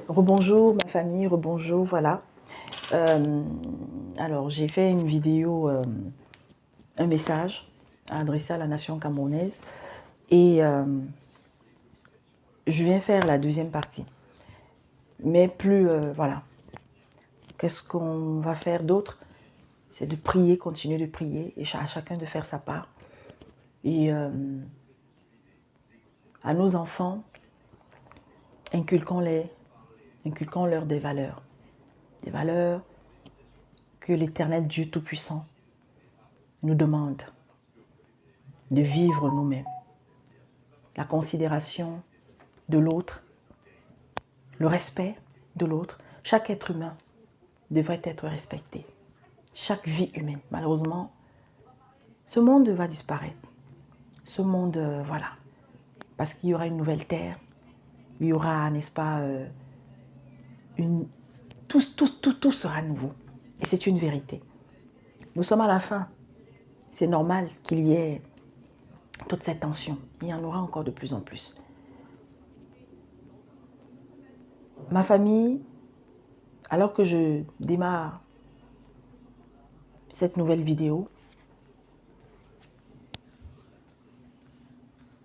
Rebonjour ma famille, rebonjour, voilà. Alors j'ai fait une vidéo, un message adressé à la nation camerounaise et je viens faire la deuxième partie. Mais plus, voilà, qu'est-ce qu'on va faire d'autre? C'est de prier, continuer de prier et à chacun de faire sa part. Et à nos enfants, inculquons-leur des valeurs que l'Éternel Dieu Tout-Puissant nous demande de vivre nous-mêmes. La considération de l'autre, le respect de l'autre. Chaque être humain devrait être respecté. Chaque vie humaine. Malheureusement, ce monde va disparaître. Ce monde, voilà. Parce qu'il y aura une nouvelle terre. Il y aura, n'est-ce pas, tout sera nouveau. Et c'est une vérité. Nous sommes à la fin. C'est normal qu'il y ait toute cette tension. Il y en aura encore de plus en plus. Ma famille, alors que je démarre cette nouvelle vidéo,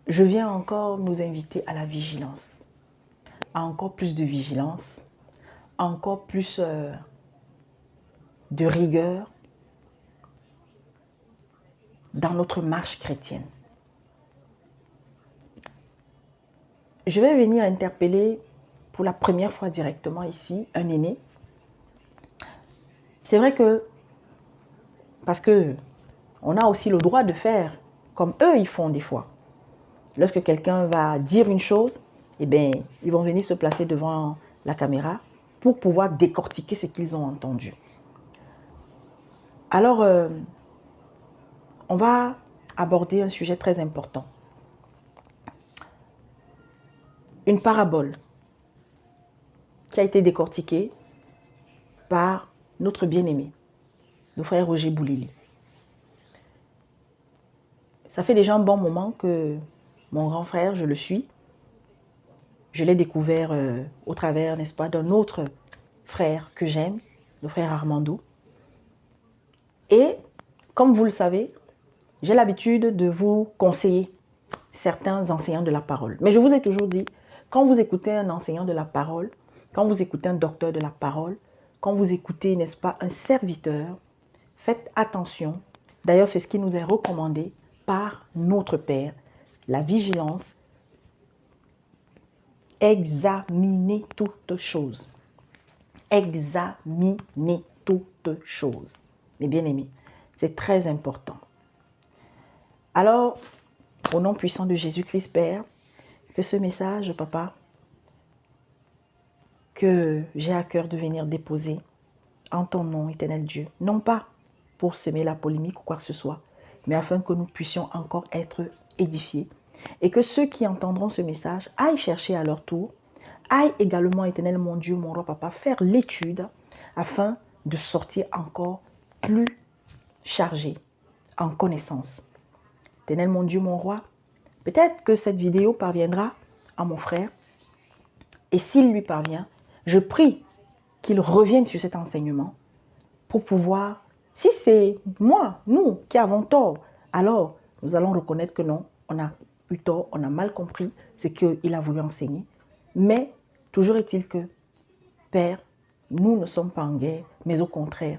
je viens encore nous inviter à la vigilance, à encore plus de vigilance, à encore plus de rigueur dans notre marche chrétienne. Je vais venir interpeller pour la première fois directement ici un aîné. C'est vrai que, parce que on a aussi le droit de faire comme eux ils font des fois. Lorsque quelqu'un va dire une chose, eh bien, ils vont venir se placer devant la caméra pour pouvoir décortiquer ce qu'ils ont entendu. Alors, on va aborder un sujet très important. Une parabole qui a été décortiquée par notre bien-aimé, le frère Roger Boulili. Ça fait déjà un bon moment que mon grand frère, je le suis. Je l'ai découvert au travers, n'est-ce pas, d'un autre frère que j'aime, le frère Armando. Et, comme vous le savez, j'ai l'habitude de vous conseiller certains enseignants de la parole. Mais je vous ai toujours dit, quand vous écoutez un enseignant de la parole, quand vous écoutez un docteur de la parole, quand vous écoutez, n'est-ce pas, un serviteur, faites attention. D'ailleurs, c'est ce qui nous est recommandé par notre Père. La vigilance, examinez toutes choses. Examinez toutes choses. Mes bien-aimés, c'est très important. Alors, au nom puissant de Jésus-Christ, Père, que ce message, Papa, que j'ai à cœur de venir déposer en ton nom, éternel Dieu, non pas pour semer la polémique ou quoi que ce soit, mais afin que nous puissions encore être édifiés et que ceux qui entendront ce message aillent chercher à leur tour, aillent également, éternel mon Dieu, mon roi papa, faire l'étude afin de sortir encore plus chargé en connaissance. Éternel mon Dieu, mon roi, peut-être que cette vidéo parviendra à mon frère et s'il lui parvient, je prie qu'il revienne sur cet enseignement pour pouvoir, si c'est moi, nous qui avons tort, alors nous allons reconnaître que non, on a eu tort, on a mal compris ce qu'il a voulu enseigner. Mais toujours est-il que, Père, nous ne sommes pas en guerre, mais au contraire,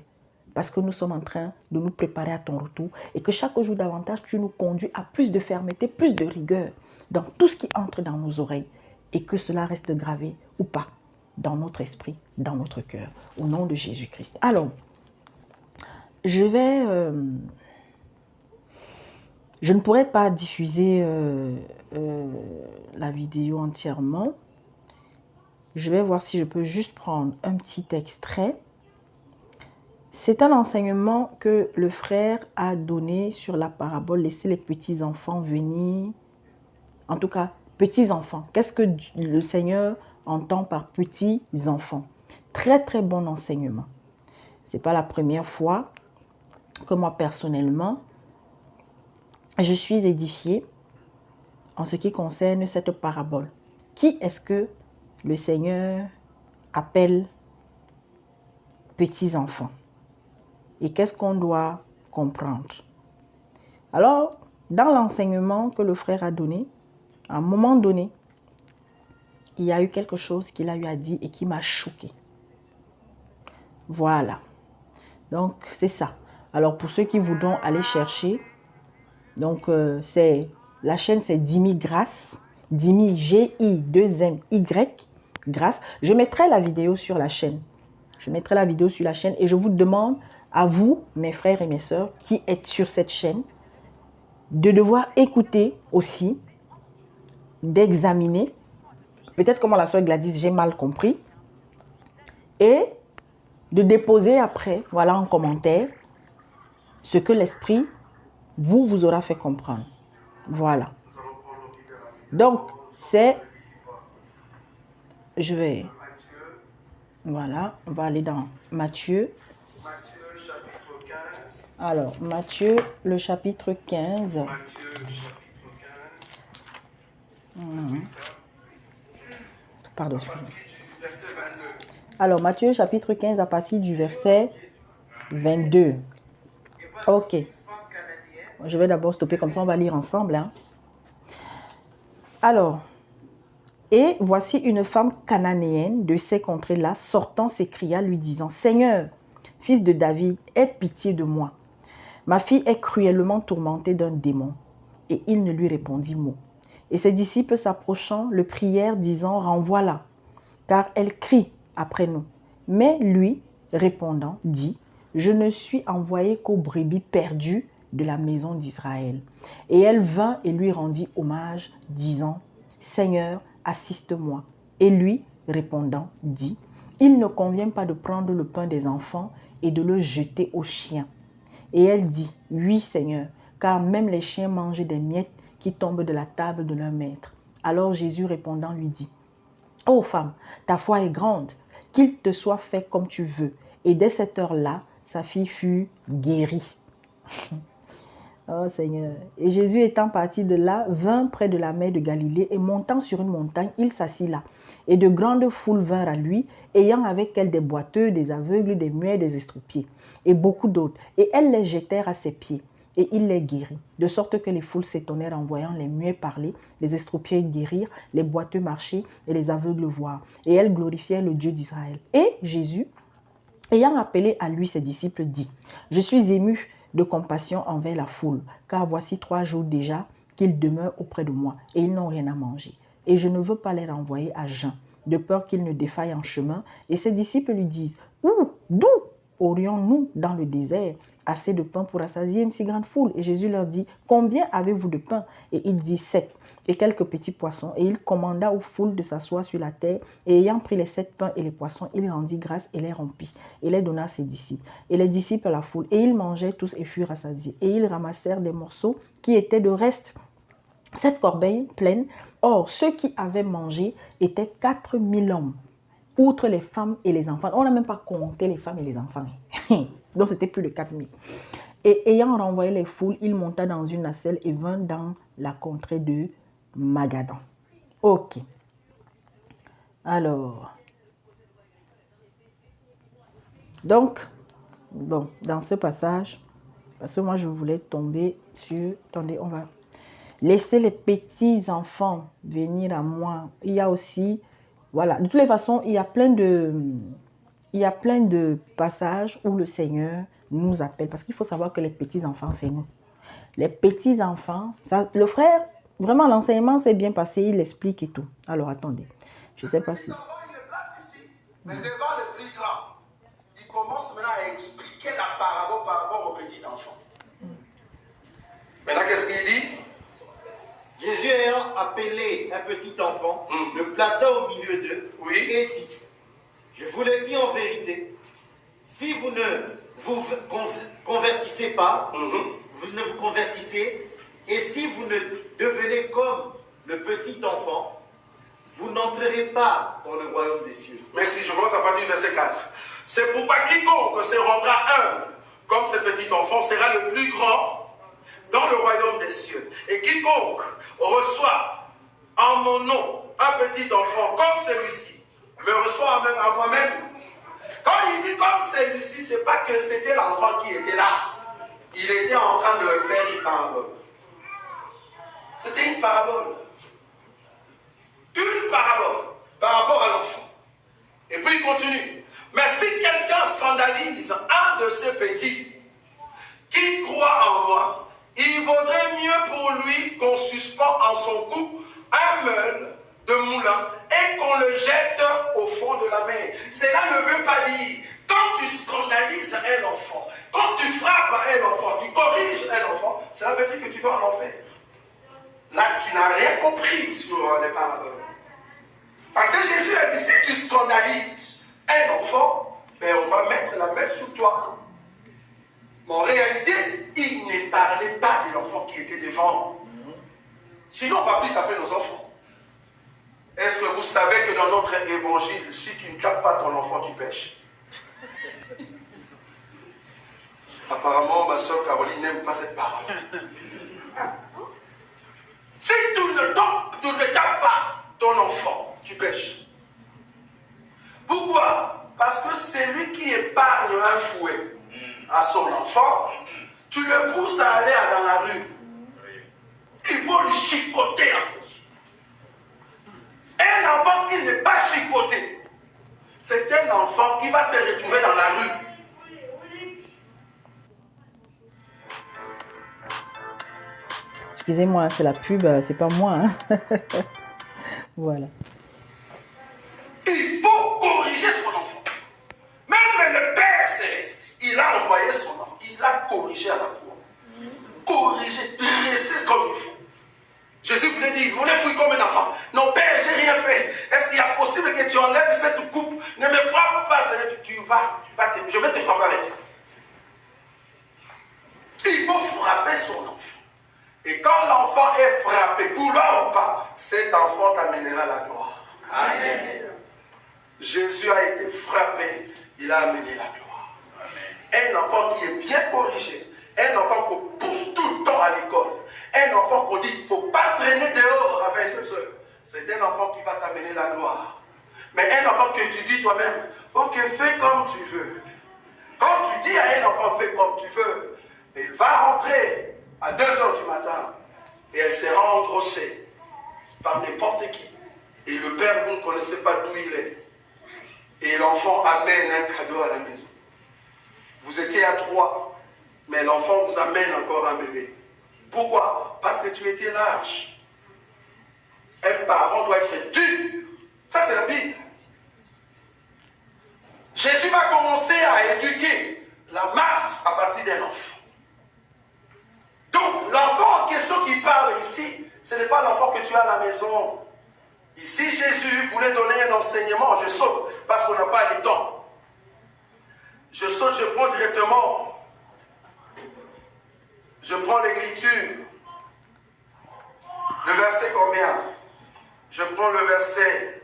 parce que nous sommes en train de nous préparer à ton retour et que chaque jour davantage, tu nous conduis à plus de fermeté, plus de rigueur dans tout ce qui entre dans nos oreilles et que cela reste gravé ou pas dans notre esprit, dans notre cœur, au nom de Jésus-Christ. Alors, je ne pourrais pas diffuser la vidéo entièrement. Je vais voir si je peux juste prendre un petit extrait. C'est un enseignement que le frère a donné sur la parabole « Laissez les petits-enfants venir ». En tout cas, petits-enfants. Qu'est-ce que le Seigneur entend par petits-enfants? Très, très bon enseignement. Ce n'est pas la première fois que moi, personnellement, je suis édifiée en ce qui concerne cette parabole. Qui est-ce que le Seigneur appelle petits enfants. Et qu'est-ce qu'on doit comprendre? Alors, dans l'enseignement que le frère a donné, à un moment donné, il y a eu quelque chose qu'il a eu à dire et qui m'a choqué. Voilà. Donc, c'est ça. Alors, pour ceux qui voudront aller chercher, donc, la chaîne, c'est Dimi Grâce. Dimi, G-I-2-M-Y, Grâce. Je mettrai la vidéo sur la chaîne. Je mettrai la vidéo sur la chaîne et je vous demande, à vous, mes frères et mes sœurs, qui êtes sur cette chaîne, de devoir écouter aussi, d'examiner, peut-être comment la sœur Gladys, j'ai mal compris, et de déposer après, voilà, en commentaire, ce que l'Esprit vous aura fait comprendre. Voilà. Donc, voilà, on va aller dans Matthieu. Alors, Matthieu, le chapitre 15. Pardon, excusez-moi. Alors, Matthieu, chapitre 15, à partir du verset 22. Ok. Je vais d'abord stopper, comme ça on va lire ensemble. Hein. Alors, et voici une femme cananéenne de ces contrées-là, sortant, s'écria, lui disant, « Seigneur, fils de David, aie pitié de moi. Ma fille est cruellement tourmentée d'un démon. » Et il ne lui répondit mot. Et ses disciples s'approchant le prièrent, disant, « Renvoie-la, car elle crie après nous. » Mais lui, répondant, dit, « Je ne suis envoyé qu'aux brebis perdues de la maison d'Israël. » Et elle vint et lui rendit hommage, disant, « Seigneur, assiste-moi. » Et lui, répondant, dit, « Il ne convient pas de prendre le pain des enfants et de le jeter aux chiens. » Et elle dit, « Oui, Seigneur, car même les chiens mangent des miettes qui tombent de la table de leur maître. » Alors Jésus répondant lui dit, « Ô femme, ta foi est grande, qu'il te soit fait comme tu veux. » Et dès cette heure-là, sa fille fut guérie. Oh Seigneur. Et Jésus étant parti de là, vint près de la mer de Galilée et montant sur une montagne, il s'assit là. Et de grandes foules vinrent à lui, ayant avec elles des boiteux, des aveugles, des muets, des estropiés, et beaucoup d'autres. Et elles les jetèrent à ses pieds, et il les guérit. De sorte que les foules s'étonnèrent en voyant les muets parler, les estropiés guérir, les boiteux marcher, et les aveugles voir. Et elles glorifièrent le Dieu d'Israël. Et Jésus, ayant appelé à lui ses disciples, dit, « Je suis ému de compassion envers la foule, car voici 3 jours déjà qu'ils demeurent auprès de moi, et ils n'ont rien à manger. Et je ne veux pas les renvoyer à jeun, de peur qu'ils ne défaillent en chemin. » Et ses disciples lui disent, « D'où aurions-nous dans le désert assez de pain pour rassasier une si grande foule? » Et Jésus leur dit, « Combien avez-vous de pain? » Et il dit, « 7. Et quelques petits poissons. » Et il commanda aux foules de s'asseoir sur la terre. Et ayant pris les 7 pains et les poissons, il rendit grâce et les rompit. Et les donna à ses disciples. Et les disciples à la foule. Et ils mangèrent tous et furent rassasiés. Et ils ramassèrent des morceaux qui étaient de reste, 7 corbeilles pleines. Or, ceux qui avaient mangé étaient 4000 hommes, outre les femmes et les enfants. On n'a même pas compté les femmes et les enfants. Donc, c'était plus de 4000. Et ayant renvoyé les foules, il monta dans une nacelle et vint dans la contrée de Magadan. Ok. Alors. Donc, bon, dans ce passage, parce que moi je voulais tomber sur... Attendez, on va... Laissez les petits enfants venir à moi. Il y a aussi... Voilà, de toutes les façons, il y a plein de passages où le Seigneur nous appelle. Parce qu'il faut savoir que les petits enfants, c'est nous. Les petits enfants, ça, le frère, vraiment l'enseignement s'est bien passé, il explique et tout. Alors attendez, je ne sais pas si... Enfant, il les place ici, mais devant les plus grands, il commence maintenant à expliquer la parabole par rapport aux petits enfants. Maintenant, qu'est-ce qu'il dit? Jésus ayant appelé un petit enfant, le plaça au milieu d'eux et dit, je vous le dis en vérité, si vous ne vous convertissez pas, vous ne vous convertissez, et si vous ne devenez comme le petit enfant, vous n'entrerez pas dans le royaume des cieux. Merci, je commence à partir du verset 4. C'est pourquoi quiconque se rendra humble comme ce petit enfant sera le plus grand dans le royaume des cieux. Et quiconque reçoit en mon nom un petit enfant comme celui-ci me reçoit même à moi-même. Quand il dit comme celui-ci, ce n'est pas que c'était l'enfant qui était là. Il était en train de faire une parabole. C'était une parabole. Une parabole par rapport à l'enfant. Et puis il continue. Mais si quelqu'un scandalise un de ces petits qui croit en moi, il vaudrait mieux pour lui qu'on suspend en son cou un meule de moulin et qu'on le jette au fond de la mer. Cela ne veut pas dire, quand tu scandalises un enfant, quand tu frappes un enfant, tu corriges un enfant, cela veut dire que tu vas en enfer. Là, tu n'as rien compris sur les paraboles. Parce que Jésus a dit, si tu scandalises un enfant, ben on va mettre la main sur toi. Mais en réalité, il ne parlait pas de l'enfant qui était devant. Sinon, on va plus taper nos enfants. Est-ce que vous savez que dans notre évangile, si tu ne tapes pas ton enfant, tu pêches? Apparemment, ma soeur Caroline n'aime pas cette parole. Si tu ne tapes pas ton enfant, tu pêches. Pourquoi? Parce que c'est lui qui épargne un fouet à son enfant, tu le pousses à aller dans la rue. Il faut lui chicoter à force. Un enfant qui n'est pas chicoté, c'est un enfant qui va se retrouver dans la rue. Excusez-moi, c'est la pub, c'est pas moi. Hein. Voilà. Il faut corriger son enfant. Même le Père Céleste, il a envoyé son enfant, il l'a corrigé à la croix. Corrigé, dressé comme il faut. Jésus voulait dire, il voulait fuir comme un enfant. Non, Père, j'ai rien fait. Est-ce qu'il y a possible que tu enlèves cette coupe? Ne me frappe pas, Seigneur. Je vais te frapper avec ça. Il faut frapper son enfant. Et quand l'enfant est frappé, vouloir ou pas, cet enfant t'amènera à la gloire. Amen. Jésus a été frappé, il a amené la gloire. Amen. Un enfant qui est bien corrigé, un enfant qu'on pousse tout le temps à l'école, un enfant qu'on dit qu'il ne faut pas traîner dehors à 22 heures, c'est un enfant qui va t'amener la gloire. Mais un enfant que tu dis toi-même, ok, fais comme tu veux. Quand tu dis à un enfant, fais comme tu veux, il va rentrer à 2 heures du matin et elle sera engrossée par n'importe qui. Et le père, vous ne connaissez pas d'où il est. Et l'enfant amène un cadeau à la maison. Vous étiez à 3, mais l'enfant vous amène encore un bébé. Pourquoi? Parce que tu étais lâche. Un parent doit être dur. Ça, c'est la Bible. Jésus va commencer à éduquer la masse à partir d'un enfant. Donc, l'enfant en question qui parle ici, ce n'est pas l'enfant que tu as à la maison. Ici, Jésus voulait donner un enseignement. Je saute parce qu'on n'a pas le temps. Je saute, je prends directement. Je prends l'écriture. Le verset combien? Je prends le verset.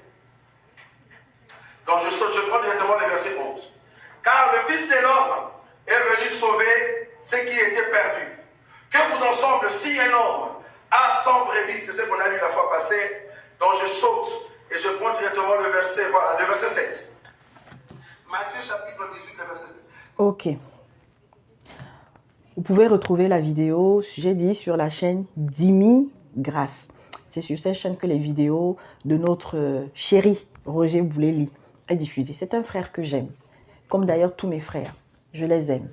Donc je saute, je prends directement le verset 11. Car le Fils de l'homme est venu sauver ce qui était perdu. Que vous ensemble, si un homme a 100 brebis, c'est ce qu'on a lu la fois passée, donc je saute et je prends directement le verset, voilà, le verset 7. Matthieu chapitre 18, le verset 7. Ok. Vous pouvez retrouver la vidéo, j'ai dit, sur la chaîne Dimi Grâce. C'est sur cette chaîne que les vidéos de notre chéri Roger Bouleli est diffusée. C'est un frère que j'aime, comme d'ailleurs tous mes frères. Je les aime.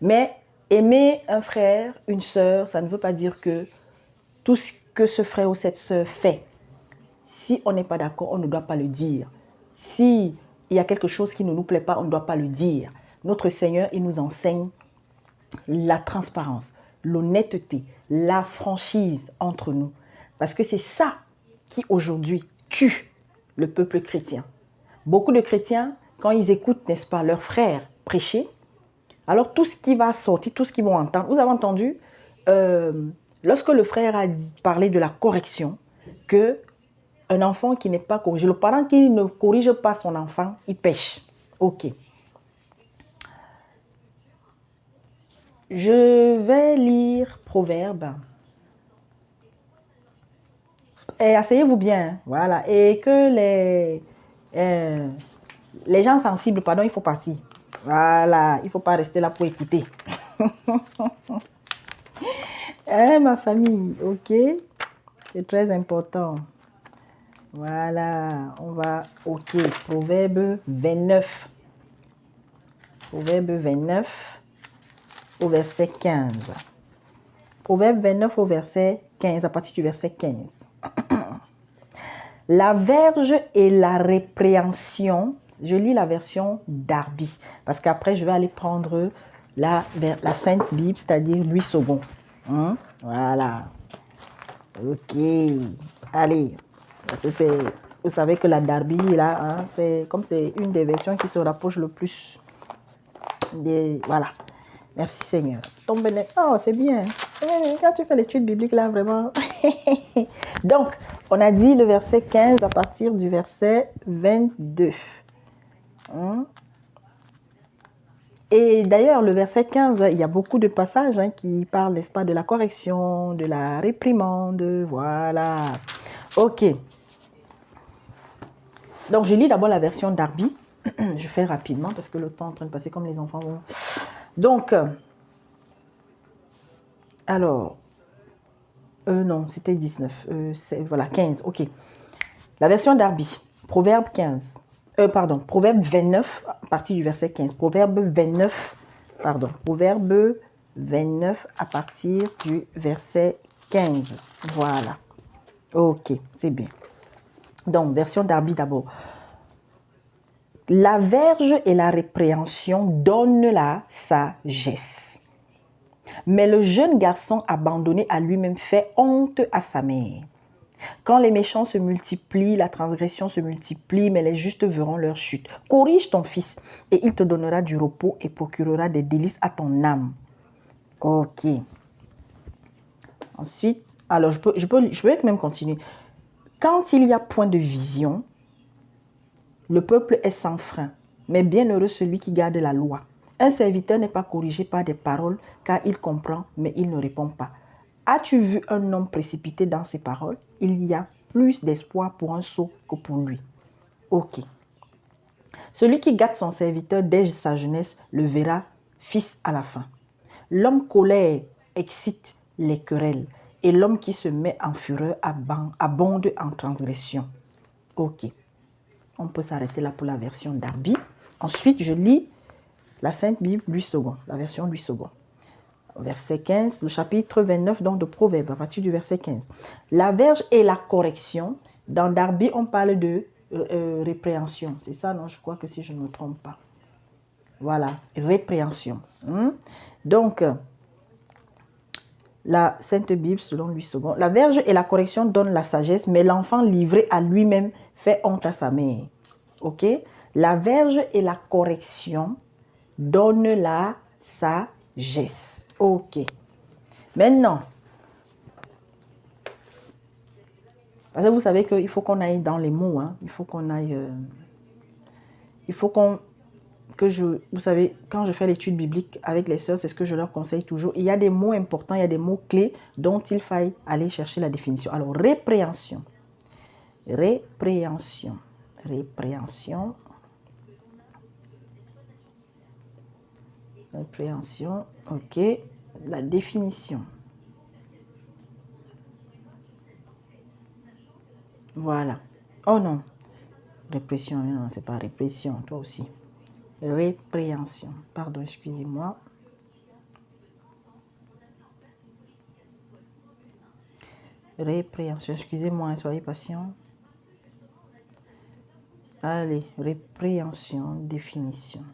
Mais aimer un frère, une sœur, ça ne veut pas dire que tout ce que ce frère ou cette sœur fait, si on n'est pas d'accord, on ne doit pas le dire. Si il y a quelque chose qui ne nous plaît pas, on ne doit pas le dire. Notre Seigneur, il nous enseigne la transparence, l'honnêteté, la franchise entre nous. Parce que c'est ça qui aujourd'hui tue le peuple chrétien. Beaucoup de chrétiens, quand ils écoutent, n'est-ce pas, leurs frères prêcher, alors tout ce qui va sortir, tout ce qu'ils vont entendre, vous avez entendu, lorsque le frère a parlé de la correction, que un enfant qui n'est pas corrigé, le parent qui ne corrige pas son enfant, il pêche. Ok. Je vais lire Proverbe. Et asseyez-vous bien. Hein. Voilà. Et que les gens sensibles, pardon, il faut partir. Voilà. Il ne faut pas rester là pour écouter. Ma famille, ok. C'est très important. Voilà. On va, ok. Proverbe 29. Proverbe 29 au verset 15. Proverbe 29 au verset 15, à partir du verset 15. La verge et la répréhension, je lis la version Darby, parce qu'après je vais aller prendre la Sainte Bible, c'est-à-dire Louis II. Hein? Voilà. Ok. Allez. Vous savez que la Darby, là, hein, c'est comme c'est une des versions qui se rapproche le plus. Voilà. Merci Seigneur. Oh, c'est bien. Quand tu fais l'étude biblique, là, vraiment. Donc, on a dit le verset 15 à partir du verset 22. Et d'ailleurs, le verset 15, il y a beaucoup de passages qui parlent, n'est-ce pas, de la correction, de la réprimande. Voilà. Ok. Donc, je lis d'abord la version Darby. Je fais rapidement parce que le temps est en train de passer comme les enfants vont. Donc, alors, non, c'était 19. Voilà, 15. Ok. La version Darby. Proverbe 15. Proverbe 29, à partir du verset 15. Proverbe 29, Proverbe 29 à partir du verset 15. Voilà. Ok, c'est bien. Donc, version Darby d'abord. La verge et la répréhension donnent la sagesse. Mais le jeune garçon abandonné à lui-même fait honte à sa mère. Quand les méchants se multiplient, la transgression se multiplie, mais les justes verront leur chute. Corrige ton fils et il te donnera du repos et procurera des délices à ton âme. Ok. Ensuite, alors je peux même continuer. Quand il y a point de vision, le peuple est sans frein, mais bienheureux celui qui garde la loi. Un serviteur n'est pas corrigé par des paroles, car il comprend, mais il ne répond pas. As-tu vu un homme précipité dans ses paroles? Il y a plus d'espoir pour un sot que pour lui. Ok. Celui qui gâte son serviteur dès sa jeunesse le verra fils à la fin. L'homme colère excite les querelles et l'homme qui se met en fureur abonde en transgression. Ok. On peut s'arrêter là pour la version Darby. Ensuite, je lis la Sainte Bible Louis II, la version Louis II. Verset 15, le chapitre 29 donc de Proverbes, à partir du verset 15. La verge et la correction. Dans Darby, on parle de répréhension. C'est ça, non? Je crois que si je ne me trompe pas. Voilà, répréhension. Donc, la Sainte Bible selon Louis II. La verge et la correction donnent la sagesse, mais l'enfant livré à lui-même fait honte à sa mère. Ok? La verge et la correction donnent la sagesse. Ok. Maintenant, parce que vous savez qu'il faut qu'on aille dans les mots. Hein. Il faut qu'on aille... il faut vous savez, quand je fais l'étude biblique avec les sœurs, c'est ce que je leur conseille toujours. Il y a des mots importants, il y a des mots clés dont il faille aller chercher la définition. Alors, répréhension. Répréhension. Répréhension. Répréhension. Ok. La définition. Voilà. Oh non. Répression. Non, c'est pas répression. Toi aussi. Répréhension. Pardon, excusez-moi. Répréhension. Excusez-moi, soyez patient. Allez, répréhension, définition.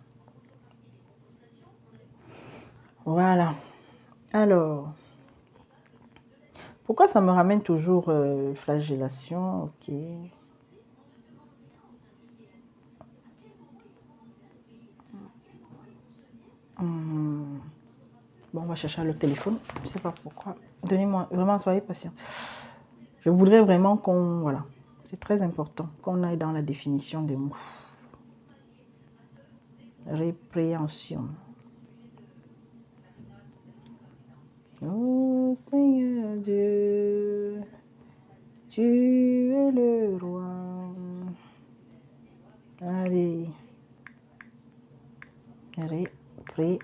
Voilà. Alors, pourquoi ça me ramène toujours flagellation? Ok. Bon, on va chercher le téléphone. Je ne sais pas pourquoi. Donnez-moi, vraiment, soyez patient. Je voudrais vraiment qu'on... Voilà. C'est très important qu'on aille dans la définition des mots. Répréhension. Oh Seigneur Dieu, Tu es le roi. Allez. Répréhension.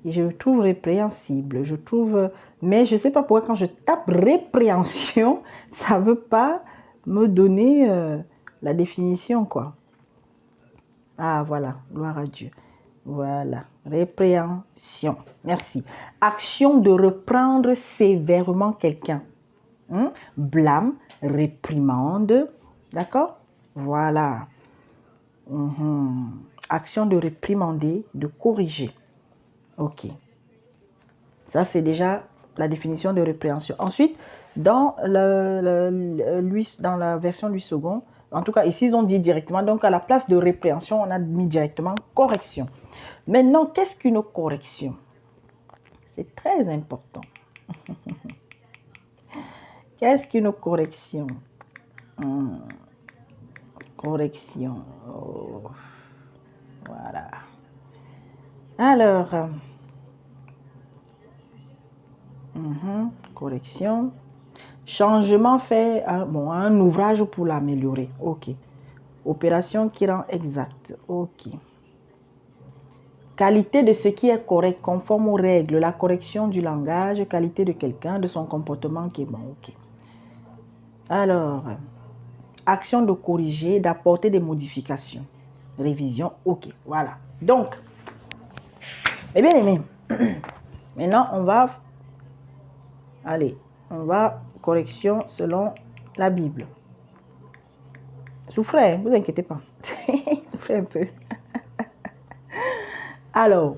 Je trouve répréhensible, je trouve, mais je ne sais pas pourquoi quand je tape répréhension, ça ne veut pas me donner la définition, quoi. Ah, voilà, gloire à Dieu. Voilà, répréhension, merci. Action de reprendre sévèrement quelqu'un. Blâme, réprimande, d'accord? Voilà. Action de réprimander, de corriger. Ok. Ça, c'est déjà la définition de répréhension. Ensuite, dans la version Louis II, en tout cas, ici, ils ont dit directement, donc à la place de répréhension, on a mis directement correction. Maintenant, qu'est-ce qu'une correction? C'est très important. Qu'est-ce qu'une correction? Correction. Oh. Voilà. Alors, correction. Changement fait à un ouvrage pour l'améliorer. Ok. Opération qui rend exact. Ok. Qualité de ce qui est correct, conforme aux règles. La correction du langage, qualité de quelqu'un, de son comportement qui est bon. Ok. Alors, action de corriger, d'apporter des modifications. Révision. Ok. Voilà. Donc, mes bien-aimés, maintenant, on va correction selon la Bible. Souffrez, ne vous inquiétez pas. Souffrez un peu. Alors,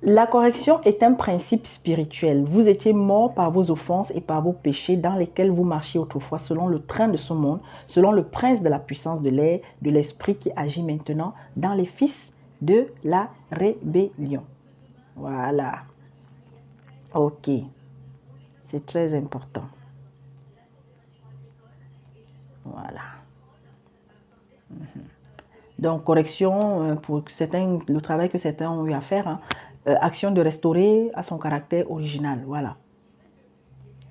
la correction est un principe spirituel. Vous étiez morts par vos offenses et par vos péchés dans lesquels vous marchiez autrefois selon le train de ce monde, selon le prince de la puissance de l'air, de l'esprit qui agit maintenant dans les fils de la rébellion. Voilà. Ok. C'est très important. Voilà. Donc, correction, pour certains, le travail que certains ont eu à faire, action de restaurer à son caractère original. Voilà.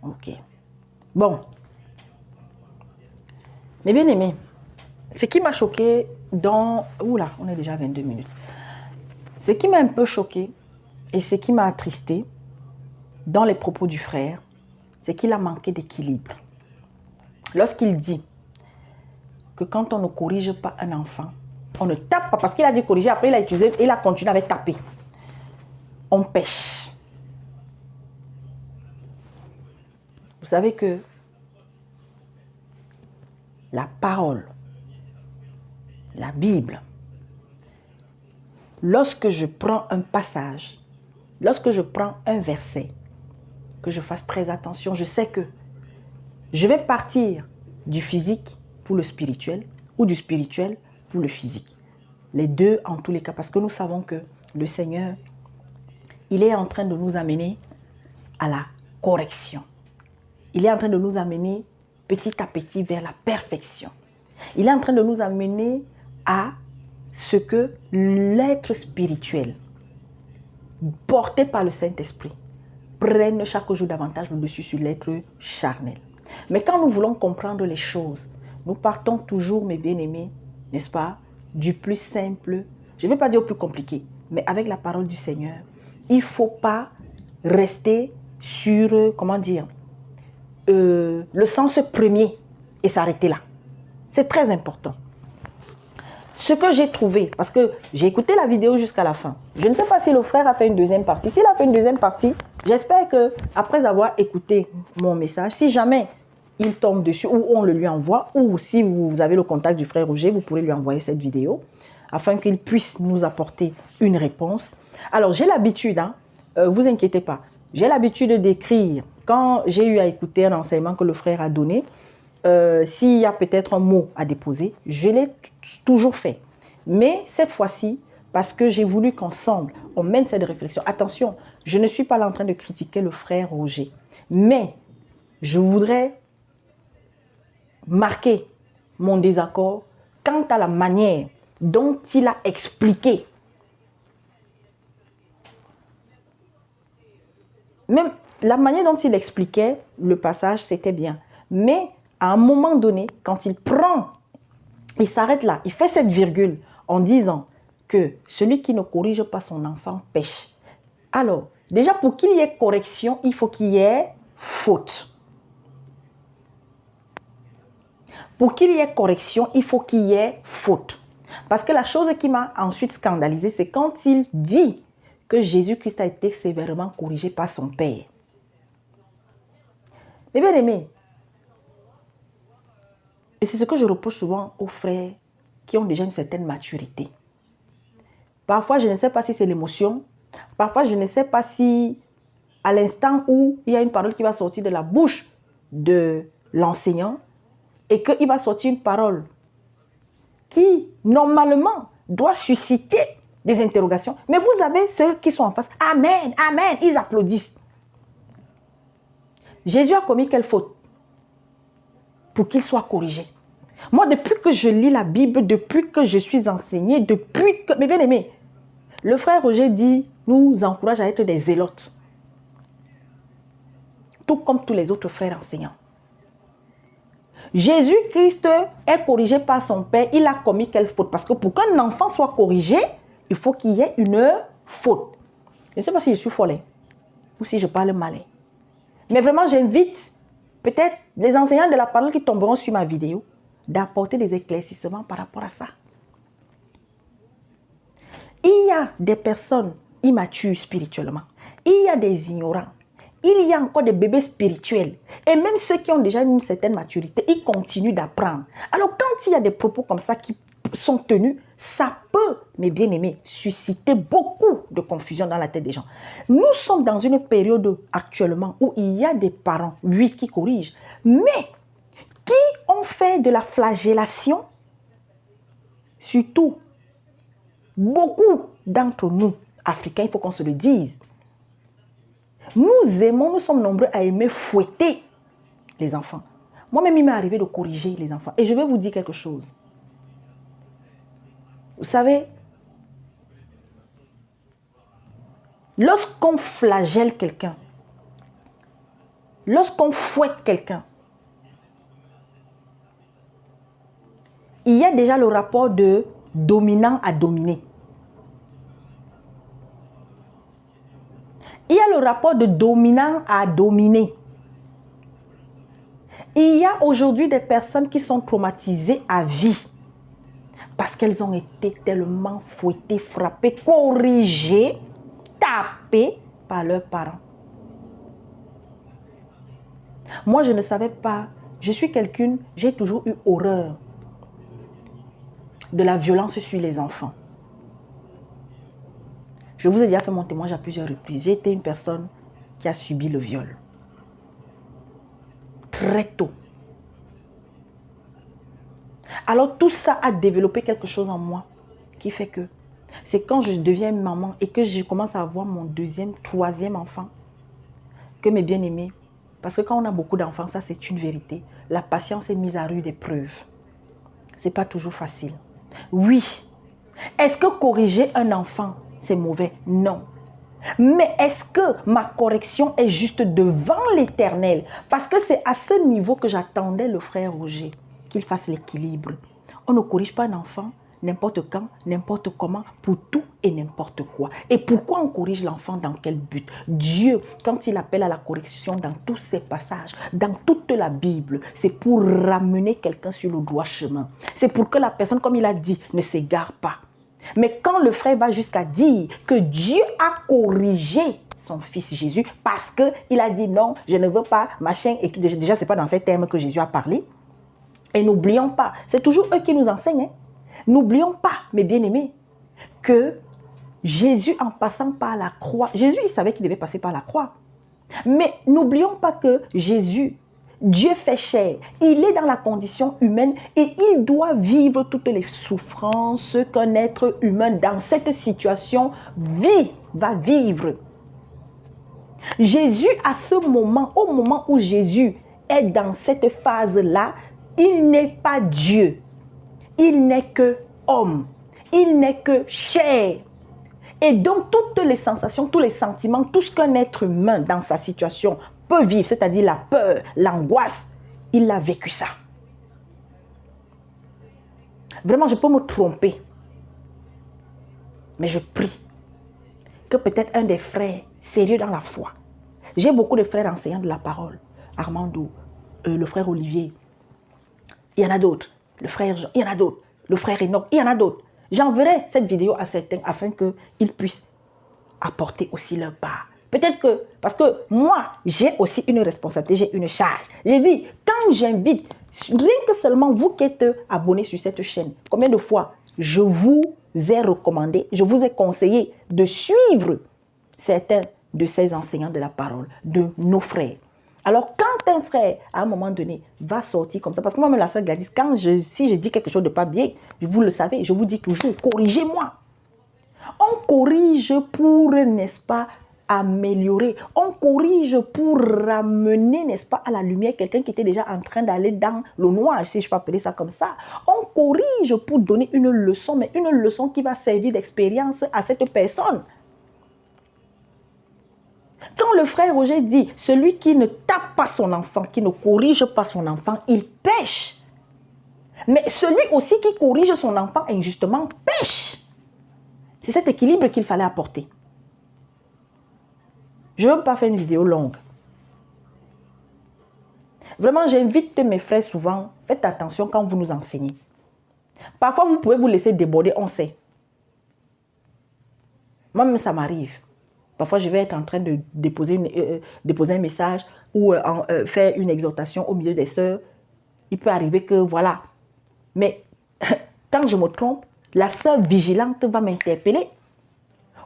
Ok. Bon. Mais bien aimé, ce qui m'a choqué dans... Oula, on est déjà à 22 minutes. Ce qui m'a un peu choqué et ce qui m'a attristé dans les propos du frère, c'est qu'il a manqué d'équilibre. Lorsqu'il dit que quand on ne corrige pas un enfant, on ne tape pas, parce qu'il a dit corriger, après il a continué avec taper. On pêche. Vous savez que la parole, la Bible, lorsque je prends un passage, lorsque je prends un verset, que je fasse très attention, je sais que je vais partir du physique pour le spirituel ou du spirituel pour le physique. Les deux en tous les cas, parce que nous savons que le Seigneur, il est en train de nous amener à la correction. Il est en train de nous amener petit à petit vers la perfection. Il est en train de nous amener à ce que l'être spirituel, porté par le Saint-Esprit, prenne chaque jour davantage le dessus sur l'être charnel. Mais quand nous voulons comprendre les choses, nous partons toujours, mes bien-aimés, n'est-ce pas, du plus simple, je ne vais pas dire au plus compliqué, mais avec la parole du Seigneur, il ne faut pas rester sur, comment dire, le sens premier et s'arrêter là. C'est très important. Ce que j'ai trouvé, parce que j'ai écouté la vidéo jusqu'à la fin, je ne sais pas si le frère a fait une deuxième partie. S'il a fait une deuxième partie, j'espère que après avoir écouté mon message, si jamais il tombe dessus ou on le lui envoie, ou si vous avez le contact du frère Roger, vous pourrez lui envoyer cette vidéo afin qu'il puisse nous apporter une réponse. Alors, j'ai l'habitude, vous inquiétez pas, j'ai l'habitude d'écrire quand j'ai eu à écouter un enseignement que le frère a donné. S'il y a peut-être un mot à déposer, je l'ai toujours fait. Mais cette fois-ci, parce que j'ai voulu qu'ensemble, on mène cette réflexion. Attention, je ne suis pas là en train de critiquer le frère Roger. Mais je voudrais marqué mon désaccord quant à la manière dont il a expliqué. Même la manière dont il expliquait le passage, c'était bien. Mais à un moment donné, quand il prend, il s'arrête là, il fait cette virgule en disant que celui qui ne corrige pas son enfant pêche. Alors, déjà pour qu'il y ait correction, il faut qu'il y ait faute. Pour qu'il y ait correction, il faut qu'il y ait faute. Parce que la chose qui m'a ensuite scandalisé, c'est quand il dit que Jésus-Christ a été sévèrement corrigé par son Père. Mais bien aimé, et c'est ce que je reproche souvent aux frères qui ont déjà une certaine maturité. Parfois, je ne sais pas si c'est l'émotion. Parfois, je ne sais pas si à l'instant où il y a une parole qui va sortir de la bouche de l'enseignant et qu'il va sortir une parole qui, normalement, doit susciter des interrogations. Mais vous avez ceux qui sont en face. Amen, amen, ils applaudissent. Jésus a commis quelle faute pour qu'il soit corrigé? Moi, depuis que je lis la Bible, depuis que je suis enseignée, depuis que... Mais bien aimé, le frère Roger dit, nous encourage à être des zélotes. Tout comme tous les autres frères enseignants. Jésus-Christ est corrigé par son Père. Il a commis quelle faute? Parce que pour qu'un enfant soit corrigé, il faut qu'il y ait une faute. Je ne sais pas si je suis folle ou si je parle mal. Mais vraiment, j'invite peut-être les enseignants de la parole qui tomberont sur ma vidéo d'apporter des éclaircissements par rapport à ça. Il y a des personnes immatures spirituellement. Il y a des ignorants. Il y a encore des bébés spirituels. Et même ceux qui ont déjà une certaine maturité, ils continuent d'apprendre. Alors quand il y a des propos comme ça qui sont tenus, ça peut, mes bien-aimés, susciter beaucoup de confusion dans la tête des gens. Nous sommes dans une période actuellement où il y a des parents, oui, qui corrigent, mais qui ont fait de la flagellation, surtout beaucoup d'entre nous, Africains, il faut qu'on se le dise. Nous sommes nombreux à aimer fouetter les enfants. Moi-même, il m'est arrivé de corriger les enfants. Et je vais vous dire quelque chose. Vous savez, lorsqu'on flagelle quelqu'un, lorsqu'on fouette quelqu'un, il y a déjà le rapport de dominant à dominé. Il y a le rapport de dominant à dominé. Il y a aujourd'hui des personnes qui sont traumatisées à vie parce qu'elles ont été tellement fouettées, frappées, corrigées, tapées par leurs parents. Moi, je ne savais pas. Je suis quelqu'un, j'ai toujours eu horreur de la violence sur les enfants. Je vous ai déjà fait mon témoignage à plusieurs reprises. J'ai été une personne qui a subi le viol. Très tôt. Alors tout ça a développé quelque chose en moi qui fait que c'est quand je deviens maman et que je commence à avoir mon deuxième, troisième enfant que mes bien-aimés, parce que quand on a beaucoup d'enfants, ça c'est une vérité, la patience est mise à rude épreuve. C'est pas toujours facile. Oui. Est-ce que corriger un enfant, c'est mauvais? Non. Mais est-ce que ma correction est juste devant l'Éternel? Parce que c'est à ce niveau que j'attendais le frère Roger, qu'il fasse l'équilibre. On ne corrige pas un enfant n'importe quand, n'importe comment, pour tout et n'importe quoi. Et pourquoi on corrige l'enfant? Dans quel but? Dieu, quand il appelle à la correction dans tous ces passages, dans toute la Bible, c'est pour ramener quelqu'un sur le droit chemin. C'est pour que la personne, comme il a dit, ne s'égare pas. Mais quand le frère va jusqu'à dire que Dieu a corrigé son fils Jésus parce qu'il a dit non, je ne veux pas, machin, et tout, déjà ce n'est pas dans ces termes que Jésus a parlé. Et n'oublions pas, c'est toujours eux qui nous enseignent. Hein. N'oublions pas, mes bien-aimés, que Jésus en passant par la croix, Jésus il savait qu'il devait passer par la croix. Mais n'oublions pas que Jésus, Dieu fait chair, il est dans la condition humaine et il doit vivre toutes les souffrances qu'un être humain dans cette situation va vivre. Jésus, à ce moment, au moment où Jésus est dans cette phase-là, Il n'est pas Dieu. Il n'est que homme. Il n'est que chair. Et donc, toutes les sensations, tous les sentiments, tout ce qu'un être humain dans sa situation peut vivre, c'est-à-dire la peur, l'angoisse, il a vécu ça. Vraiment, je peux me tromper. Mais je prie que peut-être un des frères sérieux dans la foi. J'ai beaucoup de frères enseignants de la parole. Armando, le frère Olivier. Il y en a d'autres. Le frère Jean, il y en a d'autres. Le frère Enoch, il y en a d'autres. J'enverrai cette vidéo à certains afin qu'ils puissent apporter aussi leur part. Peut-être que, parce que moi, j'ai aussi une responsabilité, j'ai une charge. J'ai dit, quand j'invite, rien que seulement vous qui êtes abonnés sur cette chaîne, combien de fois je vous ai recommandé, je vous ai conseillé de suivre certains de ces enseignants de la parole, de nos frères. Alors, quand un frère, à un moment donné, va sortir comme ça, parce que moi, la soeur Gladys, si je dis quelque chose de pas bien, vous le savez, je vous dis toujours, corrigez-moi. On corrige pour, n'est-ce pas, améliorer. On corrige pour ramener, n'est-ce pas, à la lumière quelqu'un qui était déjà en train d'aller dans le noir, si je peux appeler ça comme ça. On corrige pour donner une leçon, mais une leçon qui va servir d'expérience à cette personne. Quand le frère Roger dit, celui qui ne tape pas son enfant, qui ne corrige pas son enfant, il pêche. Mais celui aussi qui corrige son enfant injustement pêche. C'est cet équilibre qu'il fallait apporter. Je ne veux pas faire une vidéo longue. Vraiment, j'invite mes frères souvent, faites attention quand vous nous enseignez. Parfois, vous pouvez vous laisser déborder, on sait. Moi-même, ça m'arrive. Parfois, je vais être en train de déposer un message ou faire une exhortation au milieu des sœurs. Il peut arriver que, voilà. Mais quand je me trompe, la sœur vigilante va m'interpeller.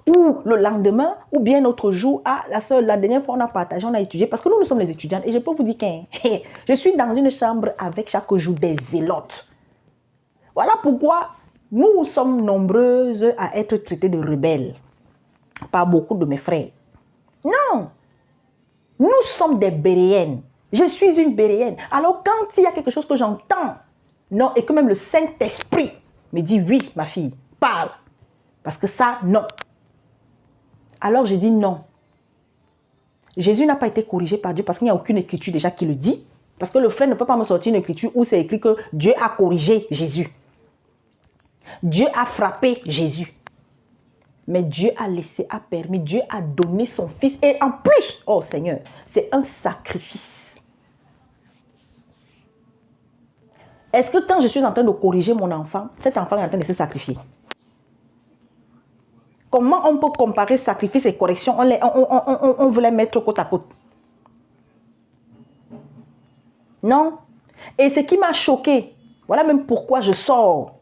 Ou le lendemain, ou bien l'autre jour, ah, la dernière fois on a partagé, on a étudié, parce que nous sommes les étudiantes, et je peux vous dire que je suis dans une chambre avec chaque jour des zélotes. Voilà pourquoi nous sommes nombreuses à être traitées de rebelles par beaucoup de mes frères. Non, nous sommes des béréennes. Je suis une béréenne. Alors quand il y a quelque chose que j'entends, non, et que même le Saint-Esprit me dit, oui, ma fille, parle. Parce que ça, non. Alors je dis non. Jésus n'a pas été corrigé par Dieu parce qu'il n'y a aucune écriture déjà qui le dit. Parce que le frère ne peut pas me sortir une écriture où c'est écrit que Dieu a corrigé Jésus. Dieu a frappé Jésus. Mais Dieu a laissé, a permis, Dieu a donné son fils. Et en plus, oh Seigneur, c'est un sacrifice. Est-ce que quand je suis en train de corriger mon enfant, cet enfant est en train de se sacrifier? Comment on peut comparer sacrifice et correction? On veut les mettre côte à côte. Non. Et ce qui m'a choqué, voilà même pourquoi je sors.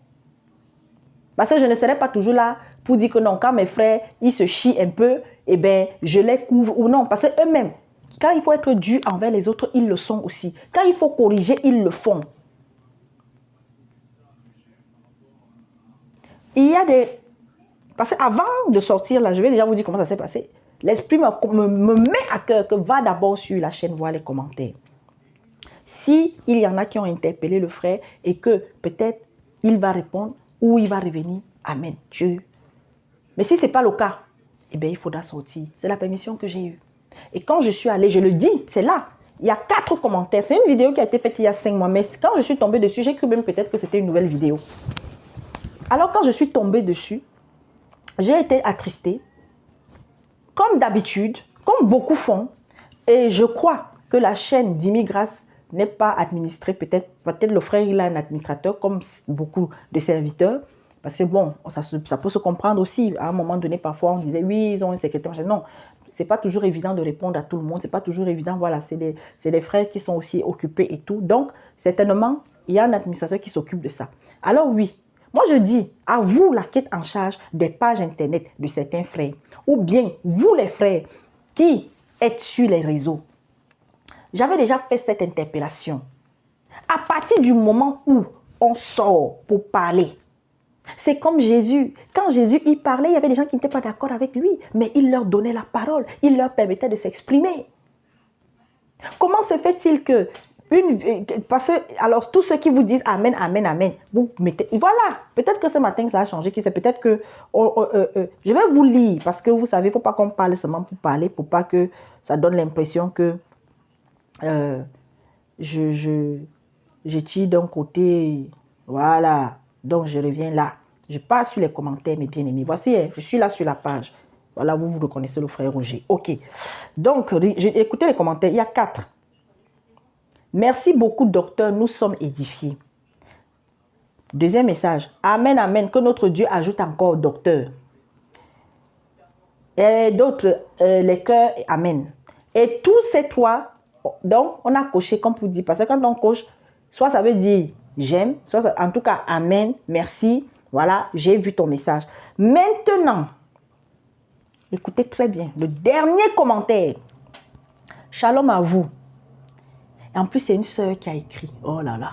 Parce que je ne serai pas toujours là pour dire que non, quand mes frères, ils se chient un peu, eh bien, je les couvre ou non. Parce qu'eux-mêmes, quand il faut être dur envers les autres, ils le sont aussi. Quand il faut corriger, ils le font. Il y a des... Parce qu'avant de sortir là, je vais déjà vous dire comment ça s'est passé. L'esprit me met à cœur que va d'abord sur la chaîne voir les commentaires. Si il y en a qui ont interpellé le frère et que peut-être il va répondre ou il va revenir, amen, Dieu. Mais si ce n'est pas le cas, eh bien il faudra sortir. C'est la permission que j'ai eue. Et quand je suis allée, je le dis, c'est là. Il y a 4 commentaires. C'est une vidéo qui a été faite il y a 5 mois. Mais quand je suis tombée dessus, j'ai cru même peut-être que c'était une nouvelle vidéo. Alors quand je suis tombée dessus, j'ai été attristée, comme d'habitude, comme beaucoup font. Et je crois que la chaîne d'Immigras n'est pas administrée. Peut-être le frère, il a un administrateur, comme beaucoup de serviteurs. Parce que bon, ça peut se comprendre aussi. À un moment donné, parfois, on disait, oui, ils ont un secrétaire. Non, ce n'est pas toujours évident de répondre à tout le monde. Ce n'est pas toujours évident. Voilà, c'est des frères qui sont aussi occupés et tout. Donc, certainement, il y a un administrateur qui s'occupe de ça. Alors oui, moi je dis à vous la qui êtes en charge des pages internet de certains frères, ou bien vous les frères qui êtes sur les réseaux. J'avais déjà fait cette interpellation. À partir du moment où on sort pour parler, c'est comme Jésus. Quand Jésus y parlait, il y avait des gens qui n'étaient pas d'accord avec lui, mais il leur donnait la parole, il leur permettait de s'exprimer. Comment se fait-il que Parce que, alors, tous ceux qui vous disent Amen, Amen, Amen, vous mettez... Voilà, peut-être que ce matin, ça a changé. Qui sait, peut-être que... je vais vous lire, parce que vous savez, il ne faut pas qu'on parle seulement pour parler, pour pas que ça donne l'impression que je tire d'un côté. Voilà, donc je reviens là. Je passe sur les commentaires, mes bien-aimés. Voici, je suis là sur la page. Voilà, vous reconnaissez le frère Roger. OK. Donc, écoutez les commentaires. Il y a 4. Merci beaucoup, docteur. Nous sommes édifiés. Deuxième message. Amen, amen. Que notre Dieu ajoute encore, docteur. Et d'autres, les cœurs, amen. Et tous ces trois, donc, on a coché, comme vous dites. Parce que quand on coche, soit ça veut dire j'aime, soit ça, en tout cas, amen, merci. Voilà, j'ai vu ton message. Maintenant, écoutez très bien. Le dernier commentaire. Shalom à vous. Et en plus, c'est une sœur qui a écrit. Oh là là.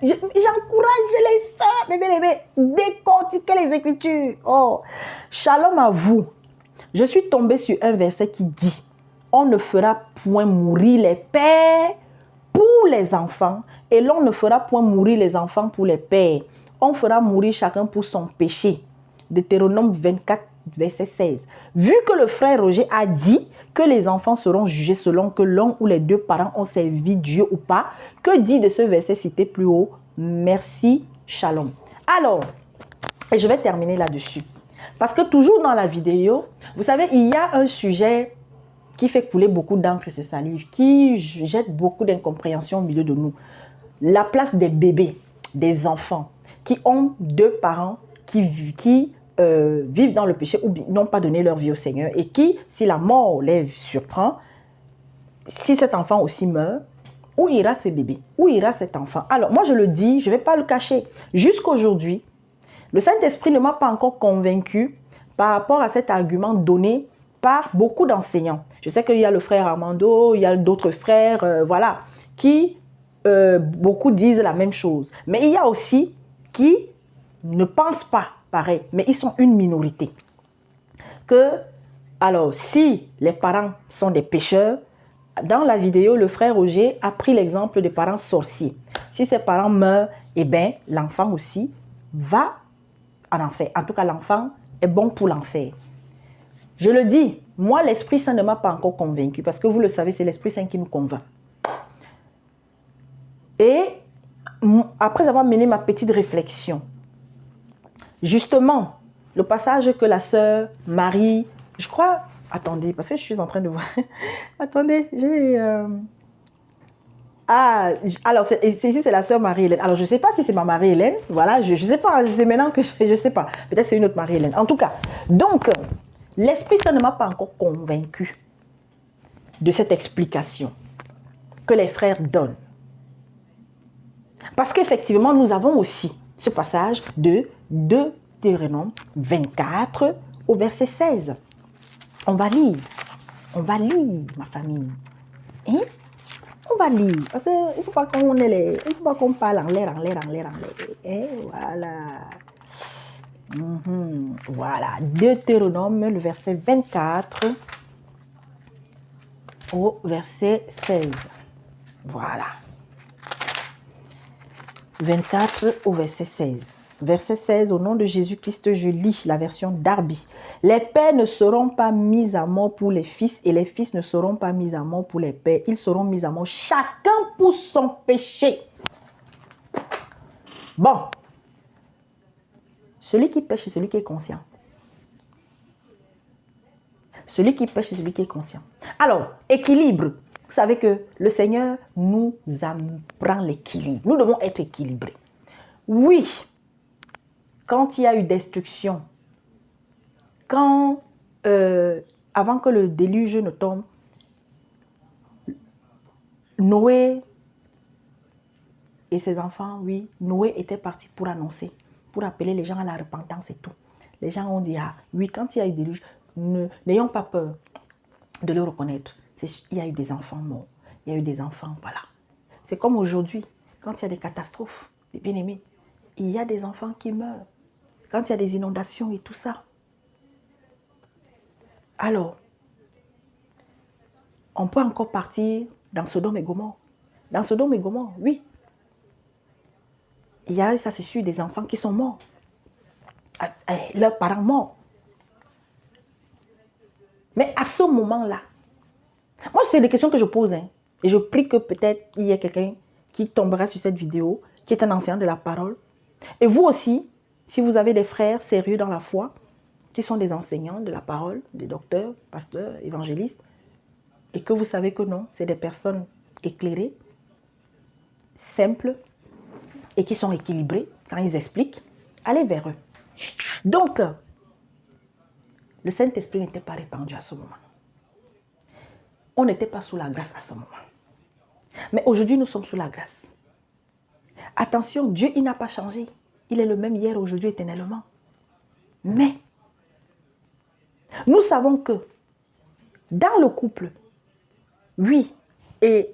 J'encourage les sœurs, bébé, décortiquer les Écritures. Oh, shalom à vous. Je suis tombée sur un verset qui dit: on ne fera point mourir les pères pour les enfants, et l'on ne fera point mourir les enfants pour les pères. On fera mourir chacun pour son péché. Deutéronome 24, verset 16. Vu que le frère Roger a dit que les enfants seront jugés selon que l'un ou les deux parents ont servi Dieu ou pas, que dit de ce verset cité plus haut? Merci, shalom. Alors, et je vais terminer là-dessus. Parce que toujours dans la vidéo, vous savez, il y a un sujet qui fait couler beaucoup d'encre et de salive, qui jette beaucoup d'incompréhension au milieu de nous. La place des bébés, des enfants, qui ont deux parents qui vivent dans le péché ou n'ont pas donné leur vie au Seigneur et qui, si la mort les surprend, si cet enfant aussi meurt, où ira ce bébé? Où ira cet enfant? Alors, moi je le dis, je ne vais pas le cacher. Jusqu'aujourd'hui, le Saint-Esprit ne m'a pas encore convaincu par rapport à cet argument donné par beaucoup d'enseignants. Je sais qu'il y a le frère Armando, il y a d'autres frères, voilà, qui beaucoup disent la même chose. Mais il y a aussi qui ne pensent pas pareil, mais ils sont une minorité. Alors, si les parents sont des pécheurs, dans la vidéo, le frère Roger a pris l'exemple des parents sorciers. Si ces parents meurent, eh bien, l'enfant aussi va en enfer. En tout cas, l'enfant est bon pour l'enfer. Je le dis, moi, l'Esprit Saint ne m'a pas encore convaincu, parce que vous le savez, c'est l'Esprit Saint qui nous convainc. Et après avoir mené ma petite réflexion, justement, le passage que la sœur Marie, je crois, attendez, parce que je suis en train de voir, attendez, j'ai... alors, ici, c'est la sœur Marie-Hélène. Alors, je ne sais pas si c'est ma Marie-Hélène, voilà, je ne sais pas, c'est maintenant que je ne sais pas, peut-être c'est une autre Marie-Hélène. En tout cas, donc, l'Esprit Saint ne m'a pas encore convaincu de cette explication que les frères donnent. Parce qu'effectivement, nous avons aussi ce passage de Deutéronome 24 au verset 16. On va lire, ma famille. Hein? On va lire, parce qu'il ne faut pas qu'on il faut pas qu'on parle en l'air. Et voilà. Voilà, Deutéronome, le verset 24 au verset 16. Voilà. 24 au verset 16. Verset 16, au nom de Jésus-Christ, je lis la version Darby. Les pères ne seront pas mis à mort pour les fils et les fils ne seront pas mis à mort pour les pères. Ils seront mis à mort chacun pour son péché. Bon. Celui qui pêche, c'est celui qui est conscient. Celui qui pêche, c'est celui qui est conscient. Alors, équilibre. Vous savez que le Seigneur nous apprend l'équilibre. Nous devons être équilibrés. Oui, quand il y a eu destruction, quand, avant que le déluge ne tombe, Noé et ses enfants, oui, Noé était parti pour annoncer, pour appeler les gens à la repentance et tout. Les gens ont dit, ah oui, quand il y a eu déluge, n'ayons pas peur de le reconnaître. Il y a eu des enfants morts, il y a eu des enfants, voilà. C'est comme aujourd'hui, quand il y a des catastrophes, les bien-aimés, il y a des enfants qui meurent. Quand il y a des inondations et tout ça. Alors, on peut encore partir dans Sodome et Gomorrhe. Dans Sodome et Gomorrhe, oui. Il y a, ça c'est sûr, des enfants qui sont morts. Leurs parents morts. Mais à ce moment-là, moi c'est des questions que je pose. Hein, et je prie que peut-être il y ait quelqu'un qui tombera sur cette vidéo, qui est un enseignant de la parole. Et vous aussi, si vous avez des frères sérieux dans la foi, qui sont des enseignants de la parole, des docteurs, pasteurs, évangélistes, et que vous savez que non, c'est des personnes éclairées, simples, et qui sont équilibrées quand ils expliquent, allez vers eux. Donc, le Saint-Esprit n'était pas répandu à ce moment. On n'était pas sous la grâce à ce moment. Mais aujourd'hui, nous sommes sous la grâce. Attention, Dieu, il n'a pas changé. Il est le même hier, aujourd'hui, éternellement. Mais, nous savons que dans le couple, oui, et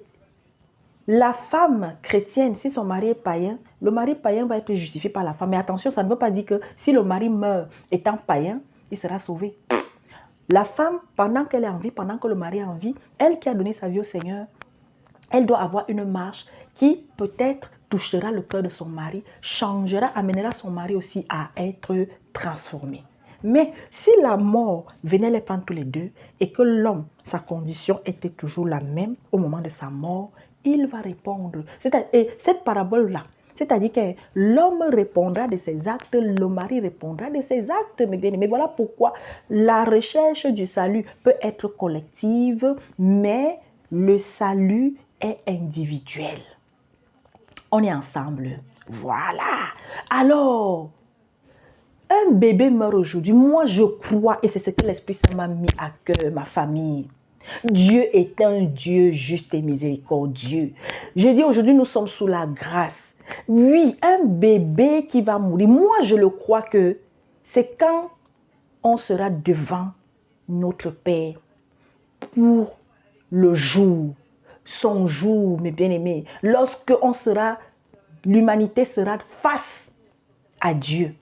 la femme chrétienne, si son mari est païen, le mari païen va être justifié par la femme. Mais attention, ça ne veut pas dire que si le mari meurt étant païen, il sera sauvé. La femme, pendant qu'elle est en vie, pendant que le mari est en vie, elle qui a donné sa vie au Seigneur, elle doit avoir une marche qui peut-être touchera le cœur de son mari, changera, amènera son mari aussi à être transformé. Mais si la mort venait les prendre tous les deux et que l'homme, sa condition était toujours la même au moment de sa mort, il va répondre. Et cette parabole-là, c'est-à-dire que l'homme répondra de ses actes, le mari répondra de ses actes. Mais voilà pourquoi la recherche du salut peut être collective, mais le salut est individuel. On est ensemble. Voilà. Alors, un bébé meurt aujourd'hui. Moi, je crois, et c'est ce que l'Esprit Saint m'a mis à cœur, ma famille. Dieu est un Dieu juste et miséricordieux. Je dis aujourd'hui, nous sommes sous la grâce. Oui, un bébé qui va mourir. Moi, je le crois que c'est quand on sera devant notre Père pour le jour, son jour, mes bien-aimés. Lorsque l'humanité sera face à Dieu.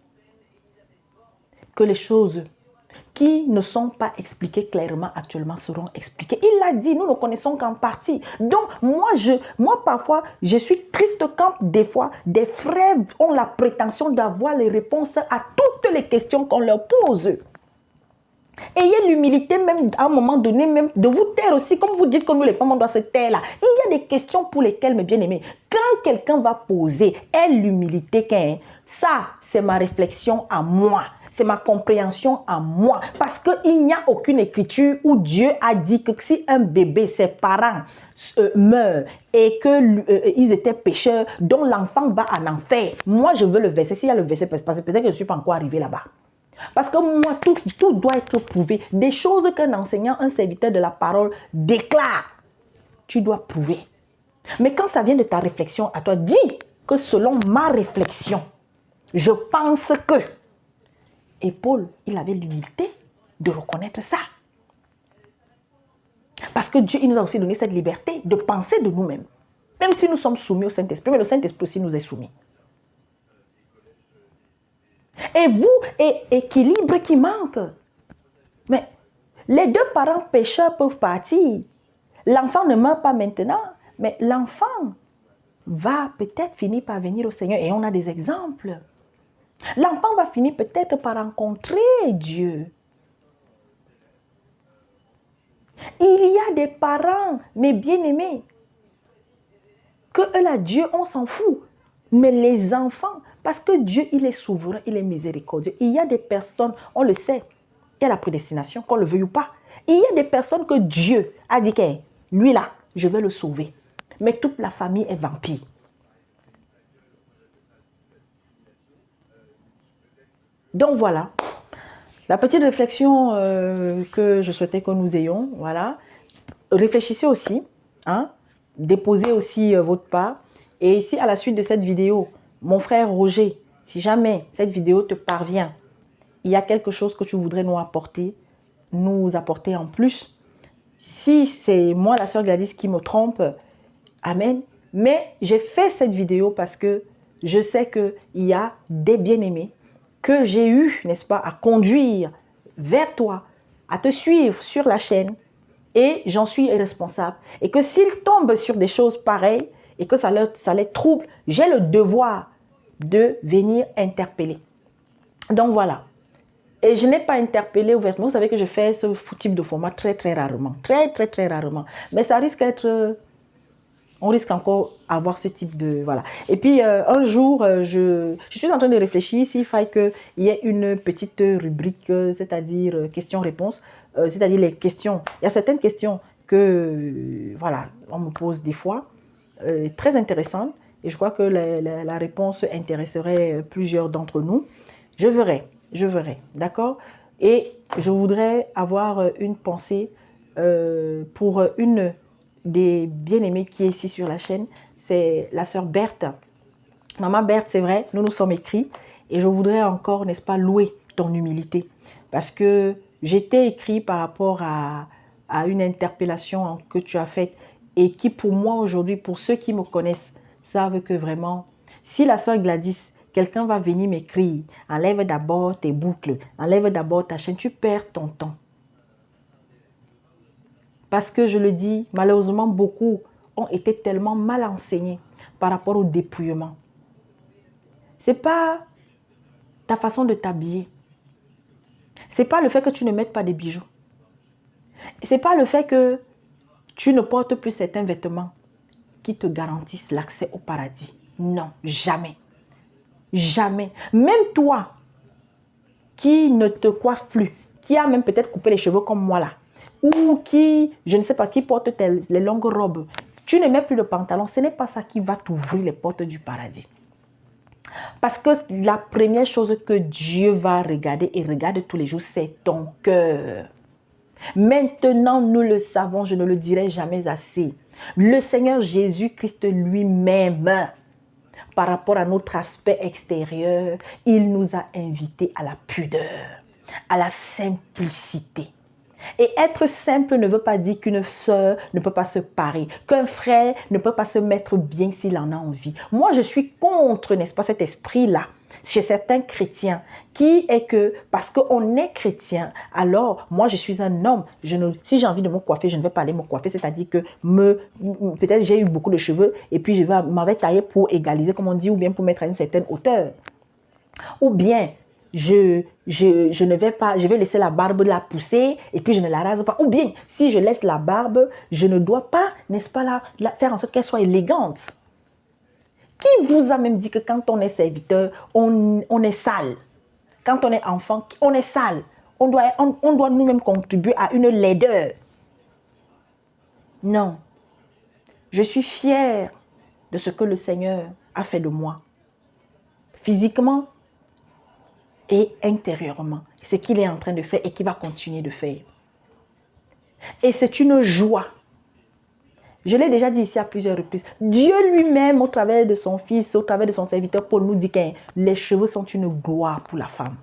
Que les choses qui ne sont pas expliquées clairement actuellement seront expliquées. Il l'a dit, nous ne connaissons qu'en partie. Donc, moi parfois, je suis triste quand des fois, des frères ont la prétention d'avoir les réponses à toutes les questions qu'on leur pose. Ayez l'humilité même à un moment donné, même de vous taire aussi, comme vous dites que nous les femmes, on doit se taire là. Il y a des questions pour lesquelles, mes bien-aimés, quand quelqu'un va poser, aie l'humilité qu'un, ça, c'est ma réflexion à moi. C'est ma compréhension à moi. Parce qu'il n'y a aucune écriture où Dieu a dit que si un bébé, ses parents meurent et qu'ils étaient pécheurs, dont l'enfant va en enfer. Moi, je veux le verset. S'il y a le verset, parce que peut-être que je ne suis pas encore arrivé là-bas. Parce que moi, tout doit être prouvé. Des choses qu'un enseignant, un serviteur de la parole déclare, tu dois prouver. Mais quand ça vient de ta réflexion à toi, dis que selon ma réflexion, je pense que... Et Paul, il avait l'humilité de reconnaître ça. Parce que Dieu, il nous a aussi donné cette liberté de penser de nous-mêmes. Même si nous sommes soumis au Saint-Esprit, mais le Saint-Esprit aussi nous est soumis. Et vous, équilibre qui manque. Mais les deux parents pécheurs peuvent partir. L'enfant ne meurt pas maintenant, mais l'enfant va peut-être finir par venir au Seigneur. Et on a des exemples. L'enfant va finir peut-être par rencontrer Dieu. Il y a des parents, mes bien-aimés, que eux là, Dieu, on s'en fout. Mais les enfants, parce que Dieu, il est souverain, il est miséricordieux. Il y a des personnes, on le sait, il y a la prédestination, qu'on le veuille ou pas. Il y a des personnes que Dieu a dit que lui là, je vais le sauver. Mais toute la famille est vampire. Donc voilà, la petite réflexion que je souhaitais que nous ayons, voilà. Réfléchissez aussi, hein, déposez aussi votre part. Et ici, à la suite de cette vidéo, mon frère Roger, si jamais cette vidéo te parvient, il y a quelque chose que tu voudrais nous apporter en plus. Si c'est moi, la sœur Gladys, qui me trompe, amen. Mais j'ai fait cette vidéo parce que je sais qu'il y a des bien-aimés que j'ai eu, n'est-ce pas, à conduire vers toi, à te suivre sur la chaîne, et j'en suis responsable. Et que s'ils tombent sur des choses pareilles, et que ça les trouble, j'ai le devoir de venir interpeller. Donc voilà. Et je n'ai pas interpellé ouvertement. Vous savez que je fais ce type de format très, très rarement. Très, très, très rarement. Mais ça risque d'être... On risque encore d'avoir ce type de... Voilà. Et puis, un jour, je suis en train de réfléchir s'il faille qu'il y ait une petite rubrique, c'est-à-dire questions-réponses, c'est-à-dire les questions. Il y a certaines questions que, voilà, on me pose des fois, très intéressantes. Et je crois que la réponse intéresserait plusieurs d'entre nous. Je verrai, d'accord? Et je voudrais avoir une pensée pour une des bien-aimés qui est ici sur la chaîne, c'est la sœur Berthe. Maman Berthe, c'est vrai, nous nous sommes écrits et je voudrais encore, n'est-ce pas, louer ton humilité parce que j'étais écrit par rapport à une interpellation que tu as faite et qui pour moi aujourd'hui, pour ceux qui me connaissent, savent que vraiment, si la sœur Gladys, quelqu'un va venir m'écrire, enlève d'abord tes boucles, enlève d'abord ta chaîne, tu perds ton temps. Parce que je le dis, malheureusement, beaucoup ont été tellement mal enseignés par rapport au dépouillement. Ce n'est pas ta façon de t'habiller. Ce n'est pas le fait que tu ne mettes pas de bijoux. Ce n'est pas le fait que tu ne portes plus certains vêtements qui te garantissent l'accès au paradis. Non, jamais. Jamais. Même toi, qui ne te coiffe plus, qui a même peut-être coupé les cheveux comme moi là, ou qui, je ne sais pas, qui porte les longues robes, tu ne mets plus de pantalon, ce n'est pas ça qui va t'ouvrir les portes du paradis. Parce que la première chose que Dieu va regarder et regarde tous les jours, c'est ton cœur. Maintenant, nous le savons, je ne le dirai jamais assez. Le Seigneur Jésus-Christ lui-même, par rapport à notre aspect extérieur, il nous a invités à la pudeur, à la simplicité. Et être simple ne veut pas dire qu'une sœur ne peut pas se parer, qu'un frère ne peut pas se mettre bien s'il en a envie. Moi, je suis contre, n'est-ce pas, cet esprit-là, chez certains chrétiens, qui est que parce qu'on est chrétien, alors moi, je suis un homme, si j'ai envie de me coiffer, je ne vais pas aller me coiffer, c'est-à-dire que peut-être j'ai eu beaucoup de cheveux et puis je m'en vais tailler pour égaliser, comme on dit, ou bien pour mettre à une certaine hauteur. Ou bien, je ne vais pas, je vais laisser la barbe la pousser et puis je ne la rase pas. Ou bien, si je laisse la barbe, je ne dois pas, n'est-ce pas, faire en sorte qu'elle soit élégante. Qui vous a même dit que quand on est serviteur, on est sale? Quand on est enfant, on est sale. On doit nous-mêmes contribuer à une laideur. Non. Je suis fière de ce que le Seigneur a fait de moi. Physiquement, et intérieurement, ce qu'il est en train de faire et qu'il va continuer de faire. Et c'est une joie. Je l'ai déjà dit ici à plusieurs reprises. Dieu lui-même, au travers de son fils, au travers de son serviteur Paul, nous dit que les cheveux sont une gloire pour la femme.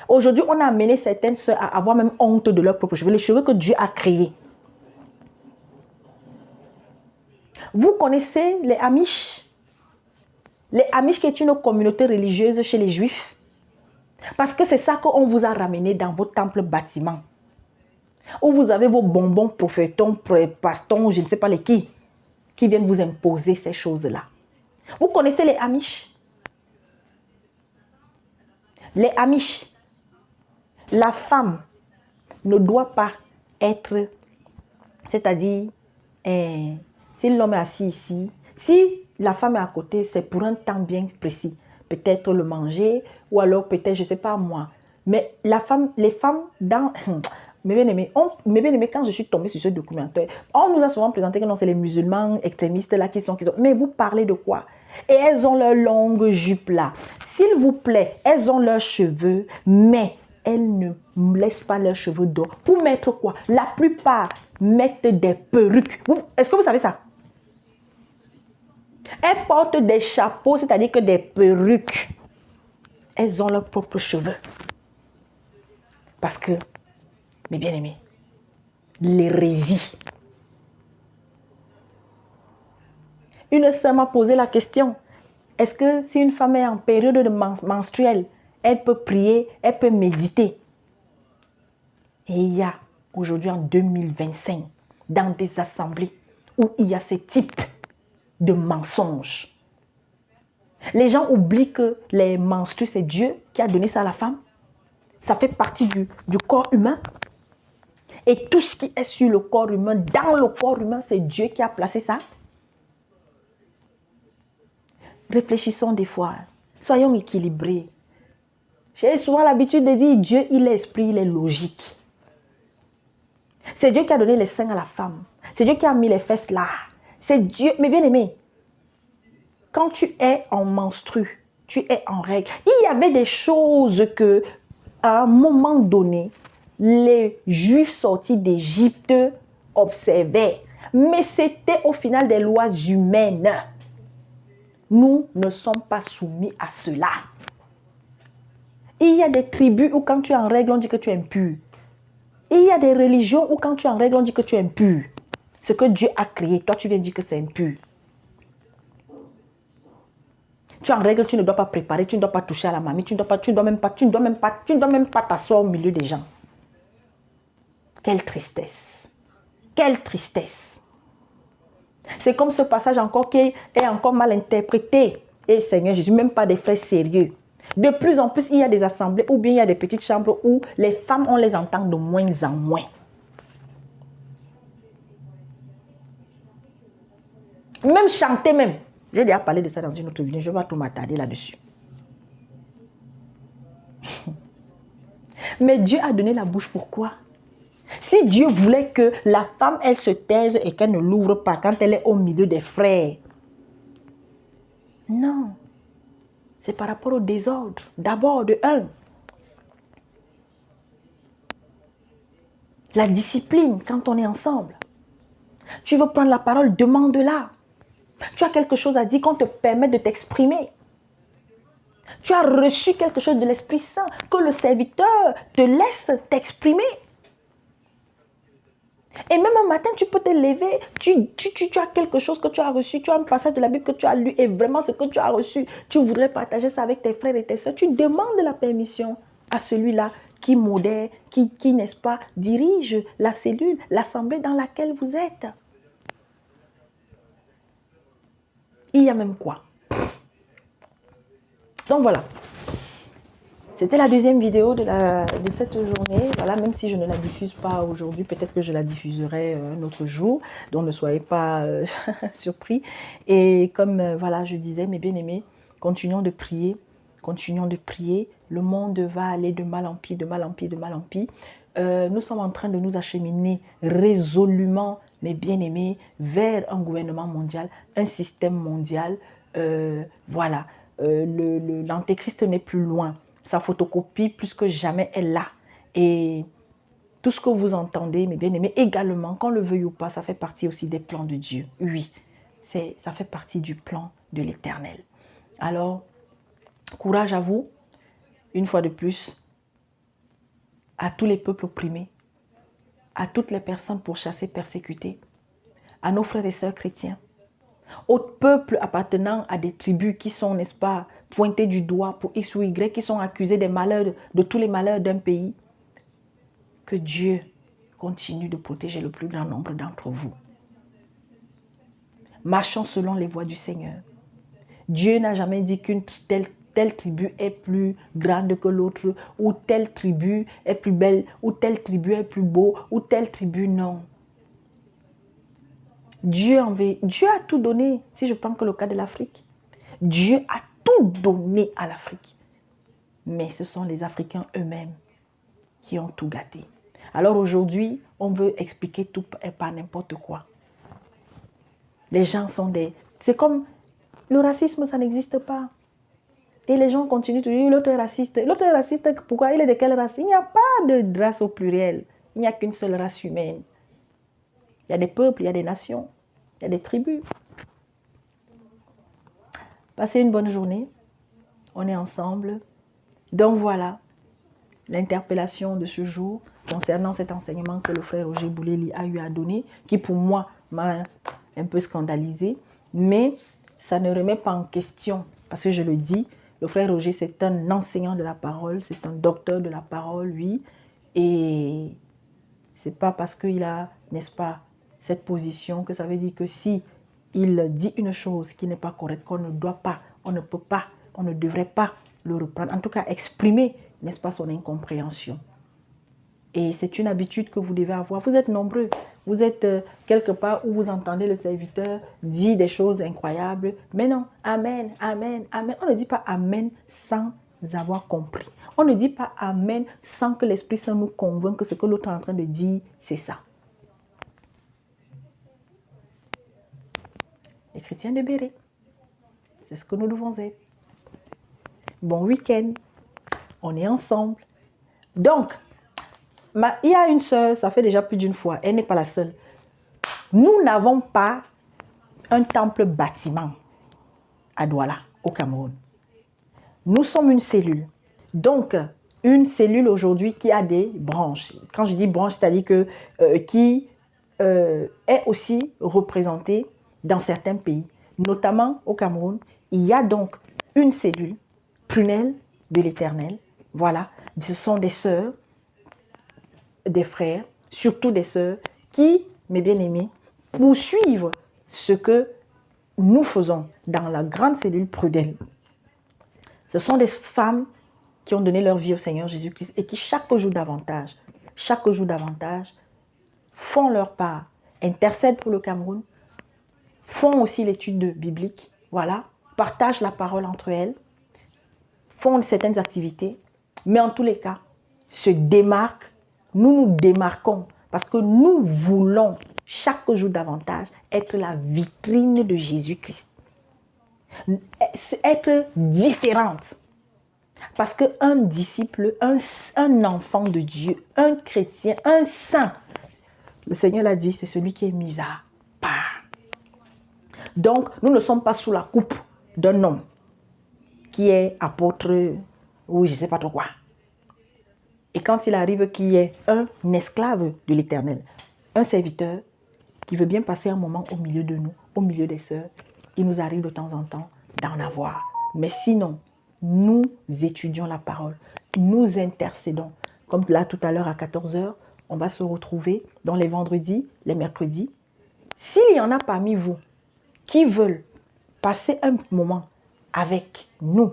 Aujourd'hui, on a amené certaines sœurs à avoir même honte de leurs propres cheveux, les cheveux que Dieu a créés. Vous connaissez les Amish? Les Amish qui est une communauté religieuse chez les Juifs. Parce que c'est ça qu'on vous a ramené dans vos temples bâtiments. Où vous avez vos bonbons, prophétons, pastons, je ne sais pas les qui viennent vous imposer ces choses-là. Vous connaissez les Amish? Les Amish, la femme ne doit pas être, c'est-à-dire, si l'homme est assis ici, si la femme est à côté, c'est pour un temps bien précis. Peut-être le manger, ou alors peut-être, je ne sais pas moi. Mais les femmes dans... Mes bien-aimés, quand je suis tombée sur ce documentaire, on nous a souvent présenté que non, c'est les musulmans extrémistes là qui sont... Mais vous parlez de quoi? Et elles ont leurs longues jupes là. S'il vous plaît, elles ont leurs cheveux, mais elles ne laissent pas leurs cheveux d'or. Pour mettre quoi? La plupart mettent des perruques. Est-ce que vous savez ça? Elles portent des chapeaux, c'est-à-dire que des perruques. Elles ont leurs propres cheveux. Parce que, mes bien-aimés, l'hérésie. Une sœur m'a posé la question. Est-ce que si une femme est en période de menstruelle, elle peut prier, elle peut méditer? Et il y a aujourd'hui en 2025, dans des assemblées où il y a ce type de mensonges. Les gens oublient que les menstrues, c'est Dieu qui a donné ça à la femme. Ça fait partie du corps humain. Et tout ce qui est sur le corps humain, dans le corps humain, c'est Dieu qui a placé ça. Réfléchissons des fois. Soyons équilibrés. J'ai souvent l'habitude de dire Dieu, il est esprit, il est logique. C'est Dieu qui a donné les seins à la femme. C'est Dieu qui a mis les fesses là. C'est Dieu. Mais bien aimé, quand tu es en menstrue, tu es en règle. Il y avait des choses que, à un moment donné, les Juifs sortis d'Égypte observaient. Mais c'était au final des lois humaines. Nous ne sommes pas soumis à cela. Il y a des tribus où quand tu es en règle, on dit que tu es impur. Il y a des religions où quand tu es en règle, on dit que tu es impur. Ce que Dieu a créé, toi tu viens dire que c'est impur. Tu es en règle, tu ne dois pas préparer, tu ne dois pas toucher à la mamie, tu ne dois même pas t'asseoir au milieu des gens. Quelle tristesse. Quelle tristesse. C'est comme ce passage encore qui est encore mal interprété. Et Seigneur Jésus, même pas des frères sérieux. De plus en plus, il y a des assemblées ou bien il y a des petites chambres où les femmes, on les entend de moins en moins. Même chanter même. J'ai déjà parlé de ça dans une autre vidéo, je ne vais pas tout m'attarder là-dessus. Mais Dieu a donné la bouche, pourquoi? Si Dieu voulait que la femme, elle se taise et qu'elle ne l'ouvre pas quand elle est au milieu des frères. Non. C'est par rapport au désordre. D'abord, de un. La discipline, quand on est ensemble. Tu veux prendre la parole, demande-la. Tu as quelque chose à dire qu'on te permet de t'exprimer. Tu as reçu quelque chose de l'Esprit Saint, que le serviteur te laisse t'exprimer. Et même un matin, tu peux te lever, tu as quelque chose que tu as reçu, tu as un passage de la Bible que tu as lu et vraiment ce que tu as reçu, tu voudrais partager ça avec tes frères et tes soeurs. Tu demandes la permission à celui-là qui modère, qui n'est-ce pas, dirige la cellule, l'assemblée dans laquelle vous êtes. Il y a même quoi? Donc voilà. C'était la deuxième vidéo de cette journée. Voilà, même si je ne la diffuse pas aujourd'hui, peut-être que je la diffuserai un autre jour. Donc ne soyez pas surpris. Et comme voilà, je disais, mes bien-aimés, continuons de prier. Continuons de prier. Le monde va aller de mal en pis, de mal en pis, de mal en pis. Nous sommes en train de nous acheminer résolument, mes bien-aimés, vers un gouvernement mondial, un système mondial. Voilà, l'antéchrist n'est plus loin. Sa photocopie, plus que jamais, est là. Et tout ce que vous entendez, mes bien-aimés, également, qu'on le veuille ou pas, ça fait partie aussi des plans de Dieu. Oui, ça fait partie du plan de l'Éternel. Alors, courage à vous, une fois de plus, à tous les peuples opprimés, à toutes les personnes pourchassées, persécutées, à nos frères et sœurs chrétiens, aux peuples appartenant à des tribus qui sont, n'est-ce pas, pointés du doigt pour X ou Y, qui sont accusés des malheurs, de tous les malheurs d'un pays. Que Dieu continue de protéger le plus grand nombre d'entre vous. Marchons selon les voies du Seigneur. Dieu n'a jamais dit qu'une telle tribu est plus grande que l'autre, ou telle tribu est plus belle, ou telle tribu est plus beau, ou telle tribu, non. Dieu a tout donné, si je prends que le cas de l'Afrique. Dieu a tout donné à l'Afrique. Mais ce sont les Africains eux-mêmes qui ont tout gâté. Alors aujourd'hui, on veut expliquer tout et pas n'importe quoi. Les gens sont des... C'est comme le racisme, ça n'existe pas. Et les gens continuent de dire l'autre est raciste. L'autre est raciste, pourquoi? Il est de quelle race? Il n'y a pas de race au pluriel. Il n'y a qu'une seule race humaine. Il y a des peuples, il y a des nations, il y a des tribus. Passez une bonne journée. On est ensemble. Donc voilà l'interpellation de ce jour concernant cet enseignement que le frère Roger Bouleli a eu à donner, qui pour moi m'a un peu scandalisé, mais ça ne remet pas en question, parce que je le dis, le frère Roger c'est un enseignant de la parole, c'est un docteur de la parole, oui, et c'est pas parce qu'il a, n'est-ce pas, cette position que ça veut dire que si il dit une chose qui n'est pas correcte, qu'on ne doit pas, on ne peut pas, on ne devrait pas le reprendre. En tout cas, exprimer, n'est-ce pas, son incompréhension. Et c'est une habitude que vous devez avoir. Vous êtes nombreux. Vous êtes quelque part où vous entendez le serviteur dire des choses incroyables. Mais non, amen, amen, amen. On ne dit pas amen sans avoir compris. On ne dit pas amen sans que l'Esprit Saint nous convainque que ce que l'autre est en train de dire, c'est ça. Les chrétiens de Béret, c'est ce que nous devons être. Bon week-end, on est ensemble. Donc, il y a une sœur, ça fait déjà plus d'une fois, elle n'est pas la seule. Nous n'avons pas un temple bâtiment à Douala, au Cameroun. Nous sommes une cellule. Donc, une cellule aujourd'hui qui a des branches. Quand je dis branche, c'est-à-dire que qui est aussi représentée dans certains pays, notamment au Cameroun. Il y a donc une cellule, prunelle de l'Éternel. Voilà, ce sont des sœurs, des frères, surtout des sœurs, qui, mes bien-aimés, poursuivent ce que nous faisons dans la grande cellule prudelle. Ce sont des femmes qui ont donné leur vie au Seigneur Jésus-Christ et qui chaque jour davantage, font leur part, intercèdent pour le Cameroun, font aussi l'étude biblique, voilà, partagent la parole entre elles, font certaines activités, mais en tous les cas, se démarquent. Nous nous démarquons parce que nous voulons chaque jour davantage être la vitrine de Jésus-Christ. Être différente. Parce qu'un disciple, un enfant de Dieu, un chrétien, un saint, le Seigneur l'a dit, c'est celui qui est mis à part. Donc, nous ne sommes pas sous la coupe d'un homme qui est apôtre ou je ne sais pas trop quoi. Et quand il arrive qu'il y ait un esclave de l'Éternel, un serviteur qui veut bien passer un moment au milieu de nous, au milieu des sœurs, il nous arrive de temps en temps d'en avoir. Mais sinon, nous étudions la parole, nous intercédons. Comme là tout à l'heure à 14h, on va se retrouver dans les vendredis, les mercredis. S'il y en a parmi vous qui veulent passer un moment avec nous,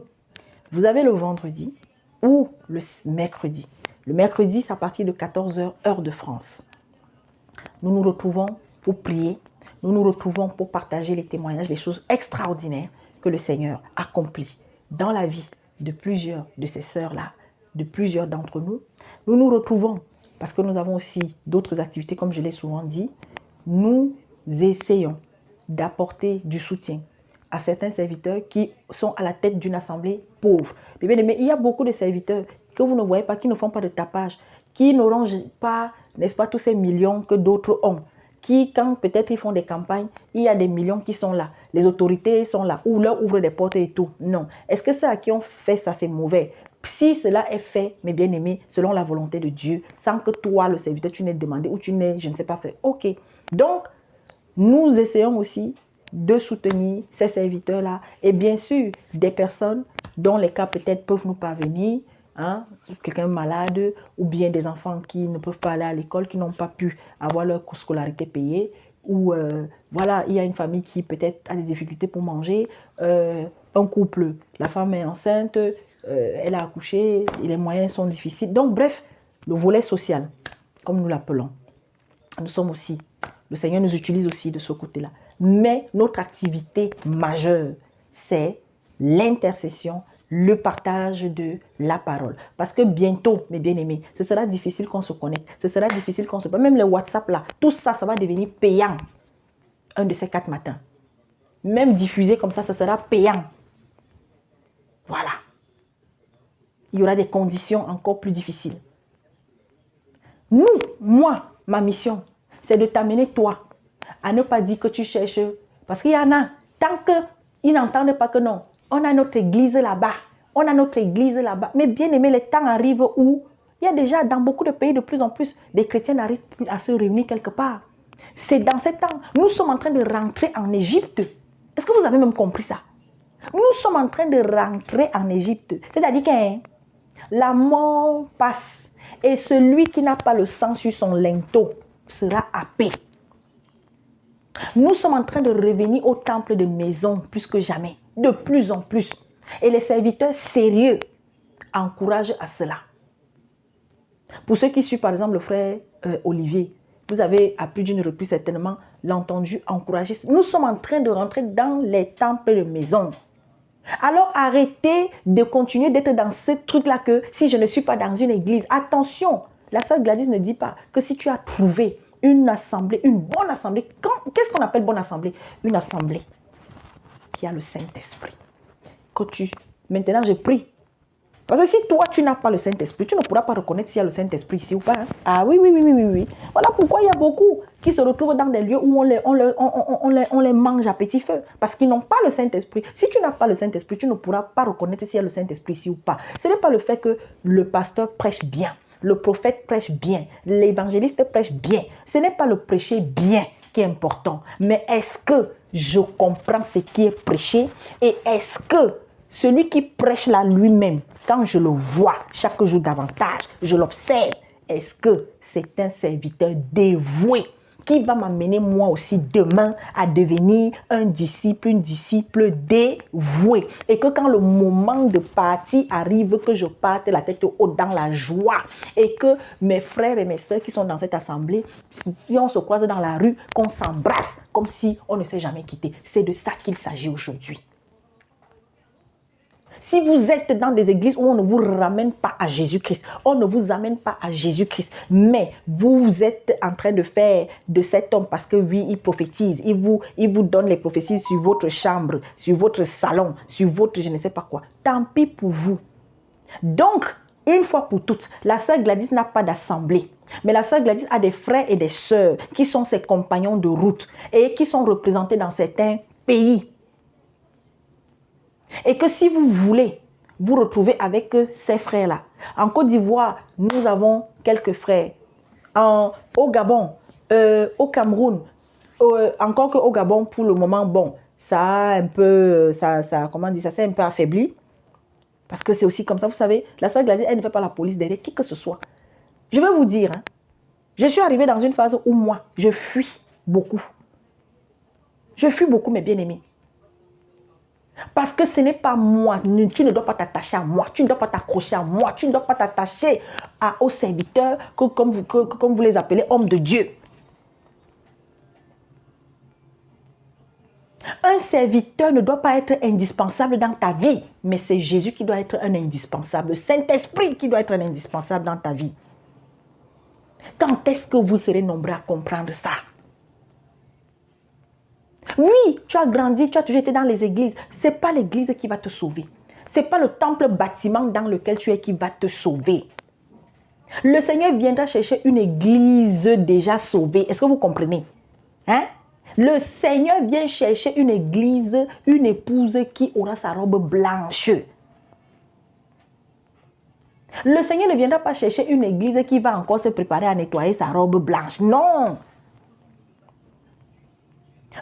vous avez le vendredi ou le mercredi. Le mercredi, c'est à partir de 14h, heure de France. Nous nous retrouvons pour prier. Nous nous retrouvons pour partager les témoignages, les choses extraordinaires que le Seigneur accomplit dans la vie de plusieurs de ces sœurs-là, de plusieurs d'entre nous. Nous nous retrouvons parce que nous avons aussi d'autres activités, comme je l'ai souvent dit. Nous essayons d'apporter du soutien à certains serviteurs qui sont à la tête d'une assemblée pauvre. Mais il y a beaucoup de serviteurs que vous ne voyez pas, qui ne font pas de tapage, qui n'auront pas, n'est-ce pas, tous ces millions que d'autres ont, qui, quand peut-être ils font des campagnes, il y a des millions qui sont là, les autorités sont là, ou leur ouvrent des portes et tout. Non. Est-ce que ceux à qui on fait ça, c'est mauvais? Si cela est fait, mes bien-aimés, selon la volonté de Dieu, sans que toi, le serviteur, tu n'aies demandé ou tu n'aies, je ne sais pas, fait. Ok. Donc, nous essayons aussi de soutenir ces serviteurs-là et bien sûr, des personnes dont les cas peut-être peuvent nous parvenir, hein, quelqu'un malade ou bien des enfants qui ne peuvent pas aller à l'école, qui n'ont pas pu avoir leur scolarité payée ou voilà, il y a une famille qui peut-être a des difficultés pour manger, un couple, la femme est enceinte, elle a accouché, et les moyens sont difficiles. Donc bref, le volet social, comme nous l'appelons, nous sommes aussi, le Seigneur nous utilise aussi de ce côté-là. Mais notre activité majeure, c'est l'intercession, le partage de la parole. Parce que bientôt, mes bien-aimés, ce sera difficile qu'on se connecte. Ce sera difficile qu'on se parle. Même les WhatsApp là, tout ça, ça va devenir payant. Un de ces 4 matins. Même diffusé comme ça, ça sera payant. Voilà. Il y aura des conditions encore plus difficiles. Moi, ma mission, c'est de t'amener toi à ne pas dire que tu cherches. Parce qu'il y en a, tant qu'ils n'entendent pas que non, on a notre église là-bas. On a notre église là-bas. Mais bien aimé, les temps arrivent où il y a déjà dans beaucoup de pays de plus en plus, des chrétiens n'arrivent plus à se réunir quelque part. C'est dans ces temps, nous sommes en train de rentrer en Égypte. Est-ce que vous avez même compris ça? Nous sommes en train de rentrer en Égypte. C'est-à-dire que la mort passe et celui qui n'a pas le sang sur son linteau sera happé. Nous sommes en train de revenir au temple de maison plus que jamais, de plus en plus. Et les serviteurs sérieux encouragent à cela. Pour ceux qui suivent par exemple le frère Olivier, vous avez à plus d'une reprise certainement l'entendu encourager. Nous sommes en train de rentrer dans les temples de maison. Alors arrêtez de continuer d'être dans ce truc-là que si je ne suis pas dans une église, attention, la sœur Gladys ne dit pas que si tu as trouvé une assemblée, une bonne assemblée, qu'est-ce qu'on appelle bonne assemblée? Une assemblée qui a le Saint-Esprit. Maintenant je prie. Parce que si toi, tu n'as pas le Saint-Esprit, tu ne pourras pas reconnaître s'il y a le Saint-Esprit ici ou pas. Hein? Ah oui. Voilà pourquoi il y a beaucoup qui se retrouvent dans des lieux où on les mange à petit feu. Parce qu'ils n'ont pas le Saint-Esprit. Si tu n'as pas le Saint-Esprit, tu ne pourras pas reconnaître s'il y a le Saint-Esprit ici ou pas. Ce n'est pas le fait que le pasteur prêche bien, le prophète prêche bien, l'évangéliste prêche bien. Ce n'est pas le prêcher bien qui est important. Mais est-ce que je comprends ce qui est prêché? Et est-ce que celui qui prêche là lui-même, quand je le vois chaque jour davantage, je l'observe, est-ce que c'est un serviteur dévoué qui va m'amener moi aussi demain à devenir un disciple, une disciple dévouée? Et que quand le moment de partir arrive, que je parte la tête haute dans la joie et que mes frères et mes soeurs qui sont dans cette assemblée, si on se croise dans la rue, qu'on s'embrasse comme si on ne s'est jamais quitté. C'est de ça qu'il s'agit aujourd'hui. Si vous êtes dans des églises où on ne vous ramène pas à Jésus-Christ, on ne vous amène pas à Jésus-Christ, mais vous êtes en train de faire de cet homme parce que oui, il prophétise, il vous donne les prophéties sur votre chambre, sur votre salon, sur votre je ne sais pas quoi. Tant pis pour vous. Donc, une fois pour toutes, la sœur Gladys n'a pas d'assemblée. Mais la sœur Gladys a des frères et des sœurs qui sont ses compagnons de route et qui sont représentés dans certains pays. Et que si vous voulez vous retrouver avec ces frères-là, en Côte d'Ivoire, nous avons quelques frères. Au Gabon, au Cameroun, encore qu'au Gabon, pour le moment, bon, ça a un peu, comment dire, ça s'est un peu affaibli. Parce que c'est aussi comme ça, vous savez, la sœur Gladys, elle ne fait pas la police derrière qui que ce soit. Je vais vous dire, hein, je suis arrivée dans une phase où moi, je fuis beaucoup. Je fuis beaucoup, mes bien-aimés. Parce que ce n'est pas moi, tu ne dois pas t'attacher à moi, tu ne dois pas t'accrocher à moi, tu ne dois pas t'attacher aux serviteurs comme vous les appelez, hommes de Dieu. Un serviteur ne doit pas être indispensable dans ta vie, mais c'est Jésus qui doit être un indispensable, le Saint-Esprit qui doit être un indispensable dans ta vie. Quand est-ce que vous serez nombreux à comprendre ça? Oui, tu as grandi, tu as toujours été dans les églises. Ce n'est pas l'église qui va te sauver. Ce n'est pas le temple bâtiment dans lequel tu es qui va te sauver. Le Seigneur viendra chercher une église déjà sauvée. Est-ce que vous comprenez? Hein? Le Seigneur vient chercher une église, une épouse qui aura sa robe blanche. Le Seigneur ne viendra pas chercher une église qui va encore se préparer à nettoyer sa robe blanche. Non!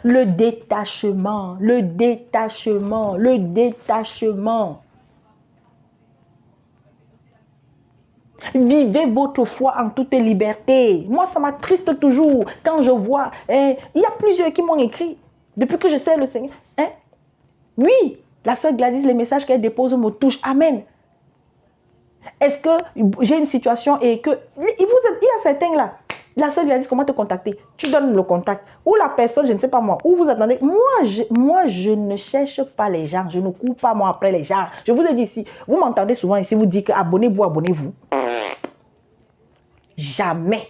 Le détachement, le détachement, le détachement. Vivez votre foi en toute liberté. Moi, ça m'attriste toujours quand je vois. Il y a plusieurs qui m'ont écrit depuis que je sais le Seigneur. Oui, la sœur Gladys, les messages qu'elle dépose me touchent. Amen. Est-ce que j'ai une situation et que... Il y a certains là. La sœur Gladys, comment te contacter? Tu donnes le contact. Ou la personne, je ne sais pas moi, où vous attendez. Moi, je ne cherche pas les gens. Je ne cours pas moi après les gens. Je vous ai dit ici, vous m'entendez souvent ici, vous dites que abonnez-vous, abonnez-vous. Jamais.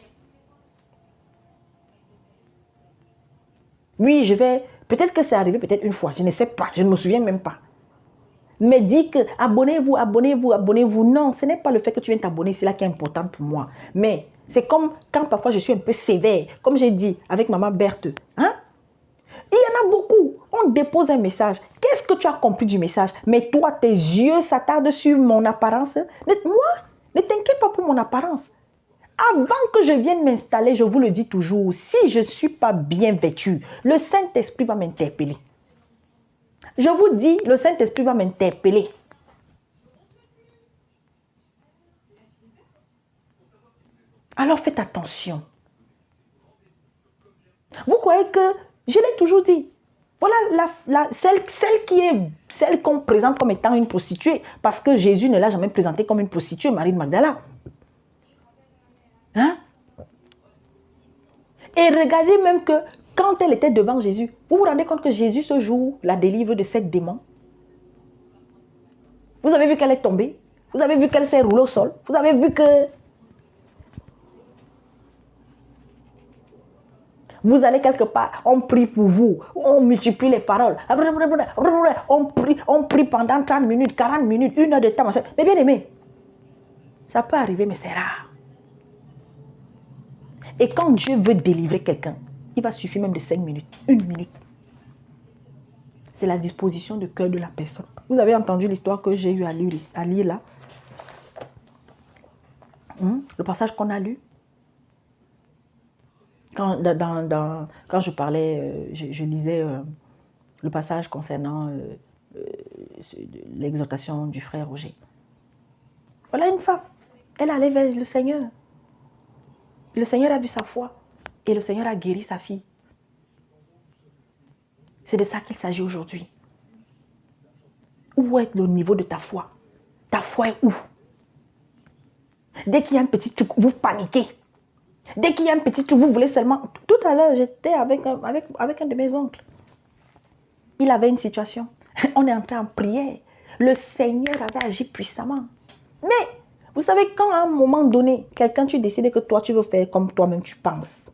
Oui, je vais... Peut-être que c'est arrivé peut-être une fois. Je ne sais pas. Je ne me souviens même pas. Mais dis que abonnez-vous, abonnez-vous, abonnez-vous. Non, ce n'est pas le fait que tu viennes t'abonner, c'est là qui est important pour moi. Mais c'est comme quand parfois je suis un peu sévère, comme j'ai dit avec maman Berthe. Hein? Il y en a beaucoup. On dépose un message. Qu'est-ce que tu as compris du message? Mais toi, tes yeux s'attardent sur mon apparence. Moi, ne t'inquiète pas pour mon apparence. Avant que je vienne m'installer, je vous le dis toujours, si je ne suis pas bien vêtue, le Saint-Esprit va m'interpeller. Je vous dis, le Saint-Esprit va m'interpeller. Alors faites attention. Vous croyez que Je l'ai toujours dit. Voilà celle qu'on présente comme étant une prostituée, parce que Jésus ne l'a jamais présentée comme une prostituée, Marie de Magdala. Hein? Et regardez même que quand elle était devant Jésus, vous vous rendez compte que Jésus ce jour la délivre de 7 démons. Vous avez vu qu'elle est tombée? Vous avez vu qu'elle s'est roulée au sol? Vous avez vu que... Vous allez quelque part, on prie pour vous, on multiplie les paroles. On prie pendant 30 minutes, 40 minutes, 1 heure de temps. Mais bien aimé, ça peut arriver, mais c'est rare. Et quand Dieu veut délivrer quelqu'un, il va suffire même de 5 minutes, 1 minute. C'est la disposition de cœur de la personne. Vous avez entendu l'histoire que j'ai eu à lire là. Le passage qu'on a lu. Quand je parlais, je lisais le passage concernant l'exhortation du frère Roger. Voilà une femme. Elle allait vers le Seigneur. Le Seigneur a vu sa foi et le Seigneur a guéri sa fille. C'est de ça qu'il s'agit aujourd'hui. Où est le niveau de ta foi? Ta foi est où? Dès qu'il y a un petit truc, vous paniquez. Dès qu'il y a un petit truc, vous voulez seulement... Tout à l'heure, j'étais avec un de mes oncles. Il avait une situation. On est entré en prière. Le Seigneur avait agi puissamment. Mais, vous savez, quand à un moment donné, quelqu'un, tu décides que toi, tu veux faire comme toi-même tu penses.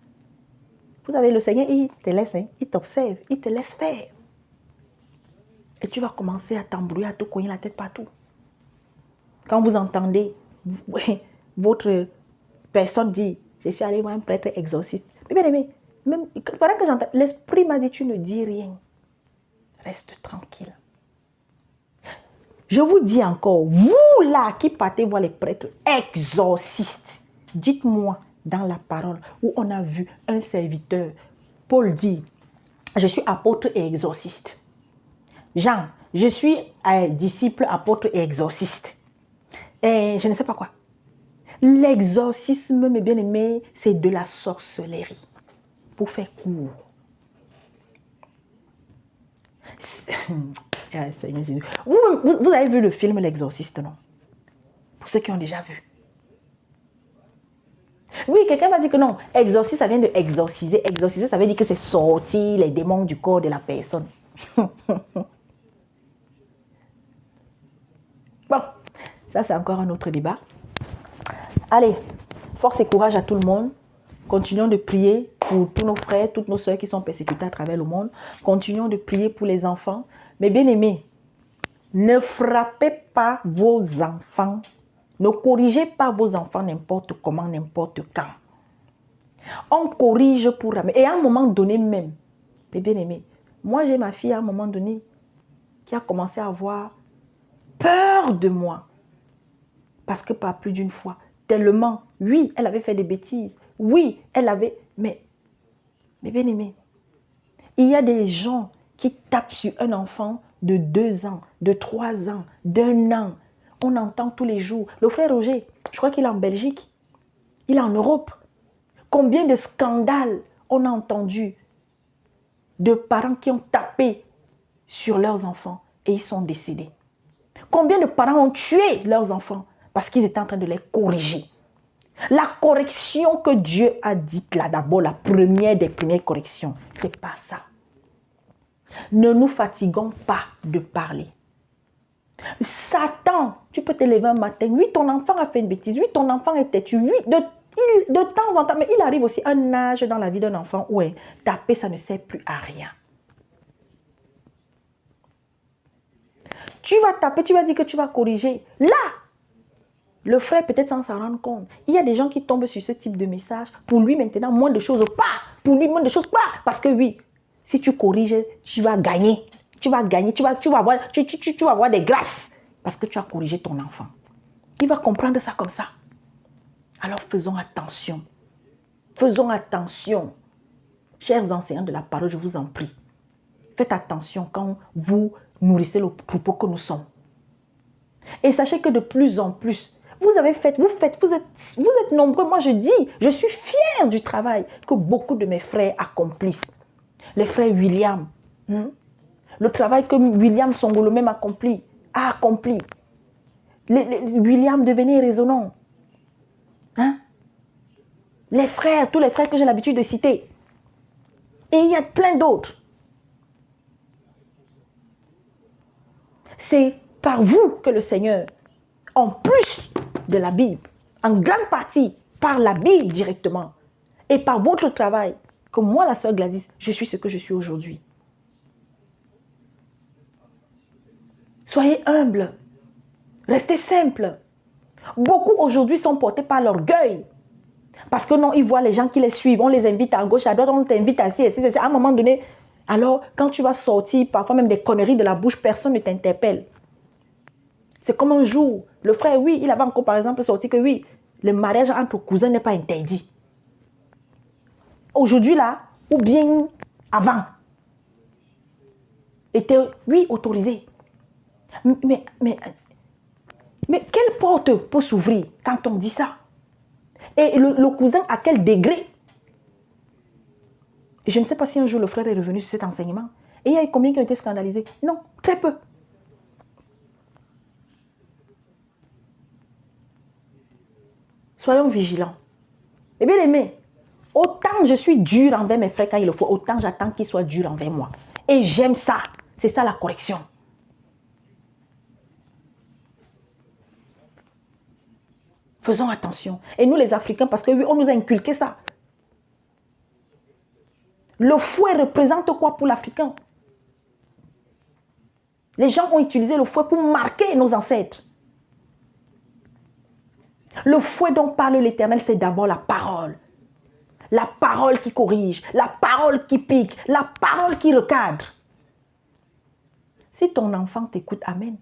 Vous savez, le Seigneur, il te laisse, il t'observe, il te laisse faire. Et tu vas commencer à t'embrouiller, à te cogner la tête partout. Quand vous entendez votre personne dire, je suis allé voir un prêtre exorciste. Mais bien aimé, même pendant que j'entends, l'esprit m'a dit, tu ne dis rien. Reste tranquille. Je vous dis encore, vous là qui partez voir les prêtres exorcistes, dites-moi dans la parole où on a vu un serviteur, Paul dit, je suis apôtre et exorciste. Jean, je suis disciple, apôtre et exorciste. Et je ne sais pas quoi. L'exorcisme, mes bien-aimés, c'est de la sorcellerie. Pour faire court. Seigneur Jésus. Vous avez vu le film L'Exorciste, non? Pour ceux qui ont déjà vu. Oui, quelqu'un va dire que non. Exorciste, ça vient de exorciser. Exorciser, ça veut dire que c'est sortir les démons du corps de la personne. Bon, ça c'est encore un autre débat. Allez, force et courage à tout le monde. Continuons de prier pour tous nos frères, toutes nos soeurs qui sont persécutés à travers le monde. Continuons de prier pour les enfants. Mais bien aimés, ne frappez pas vos enfants. Ne corrigez pas vos enfants n'importe comment, n'importe quand. On corrige pour ramener. Et à un moment donné même, mais bien aimé, moi j'ai ma fille à un moment donné qui a commencé à avoir peur de moi. Parce que pas plus d'une fois, tellement, oui, elle avait fait des bêtises. Oui, elle avait... Mais bien aimé, il y a des gens qui tapent sur un enfant de 2 ans, de 3 ans, d'1 an. On entend tous les jours. Le frère Roger, je crois qu'il est en Belgique. Il est en Europe. Combien de scandales on a entendu de parents qui ont tapé sur leurs enfants et ils sont décédés. Combien de parents ont tué leurs enfants parce qu'ils étaient en train de les corriger. La correction que Dieu a dite là d'abord, la première des premières corrections, c'est pas ça. Ne nous fatiguons pas de parler. Satan, tu peux te lever un matin, oui, ton enfant a fait une bêtise, oui, ton enfant est têtu, oui, de temps en temps, mais il arrive aussi un âge dans la vie d'un enfant où taper, ça ne sert plus à rien. Tu vas taper, tu vas dire que tu vas corriger. Là, le frère peut-être sans s'en rendre compte. Il y a des gens qui tombent sur ce type de message. Pour lui maintenant, moins de choses, pas. Pour lui, moins de choses, pas. Parce que oui, si tu corriges, tu vas gagner. Tu vas gagner, tu vas avoir des grâces. Parce que tu as corrigé ton enfant. Il va comprendre ça comme ça. Alors faisons attention. Faisons attention. Chers enseignants de la parole, je vous en prie. Faites attention quand vous nourrissez le troupeau que nous sommes. Et sachez que de plus en plus, vous êtes nombreux. Moi, je dis, je suis fière du travail que beaucoup de mes frères accomplissent. les frères William. Le travail que William Songolo même a accompli. William devenait résonnant. Hein? Les frères, tous les frères que j'ai l'habitude de citer. Et il y a plein d'autres. C'est par vous que le Seigneur, en plus de la Bible, en grande partie par la Bible directement, et par votre travail, que moi, la sœur Gladys, je suis ce que je suis aujourd'hui. Soyez humbles. Restez simples. Beaucoup aujourd'hui sont portés par l'orgueil. Parce que non, ils voient les gens qui les suivent. On les invite à gauche, à droite, on t'invite à ci. À un moment donné, alors quand tu vas sortir, parfois même des conneries de la bouche, personne ne t'interpelle. C'est comme un jour, le frère, oui, il avait encore par exemple sorti que oui, le mariage entre cousins n'est pas interdit. Aujourd'hui là, ou bien avant, était, oui, autorisé. Mais quelle porte peut s'ouvrir quand on dit ça? Et le cousin, à quel degré? Je ne sais pas si un jour le frère est revenu sur cet enseignement. Et il y a eu combien qui ont été scandalisés? Non, très peu. Soyons vigilants. Et bien aimé, autant je suis dur envers mes frères quand il le faut, autant j'attends qu'ils soient durs envers moi. Et j'aime ça. C'est ça la correction. Faisons attention. Et nous les Africains, parce que oui, on nous a inculqué ça. Le fouet représente quoi pour l'Africain? Les gens ont utilisé le fouet pour marquer nos ancêtres. Le fouet dont parle l'Éternel, c'est d'abord la parole. La parole qui corrige, la parole qui pique, la parole qui recadre. Si ton enfant t'écoute, amen.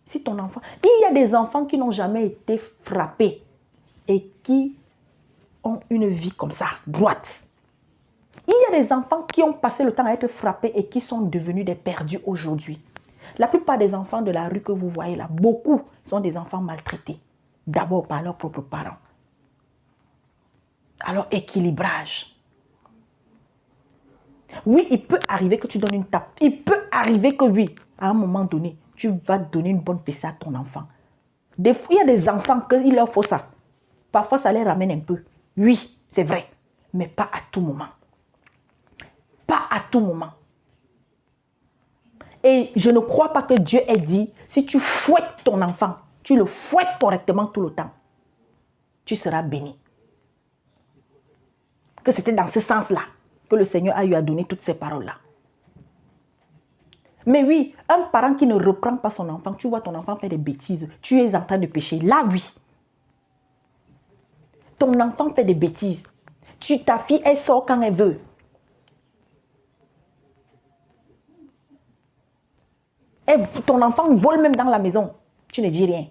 Si ton enfant... Il y a des enfants qui n'ont jamais été frappés et qui ont une vie comme ça, droite. Il y a des enfants qui ont passé le temps à être frappés et qui sont devenus des perdus aujourd'hui. La plupart des enfants de la rue que vous voyez là, beaucoup sont des enfants maltraités. D'abord par leurs propres parents. Alors, équilibrage. Oui, il peut arriver que tu donnes une tape. Il peut arriver que oui, à un moment donné, tu vas donner une bonne fessée à ton enfant. Des fois, il y a des enfants qu'il leur faut ça. Parfois, ça les ramène un peu. Oui, c'est vrai. Mais pas à tout moment. Pas à tout moment. Et je ne crois pas que Dieu ait dit, si tu fouettes ton enfant, tu le fouettes correctement tout le temps, tu seras béni. Que c'était dans ce sens-là que le Seigneur a eu à donner toutes ces paroles-là. Mais oui, un parent qui ne reprend pas son enfant, tu vois ton enfant faire des bêtises, tu es en train de pécher. Là, oui. Ton enfant fait des bêtises. Ta fille, elle sort quand elle veut. Ton enfant vole même dans la maison. Tu ne dis rien.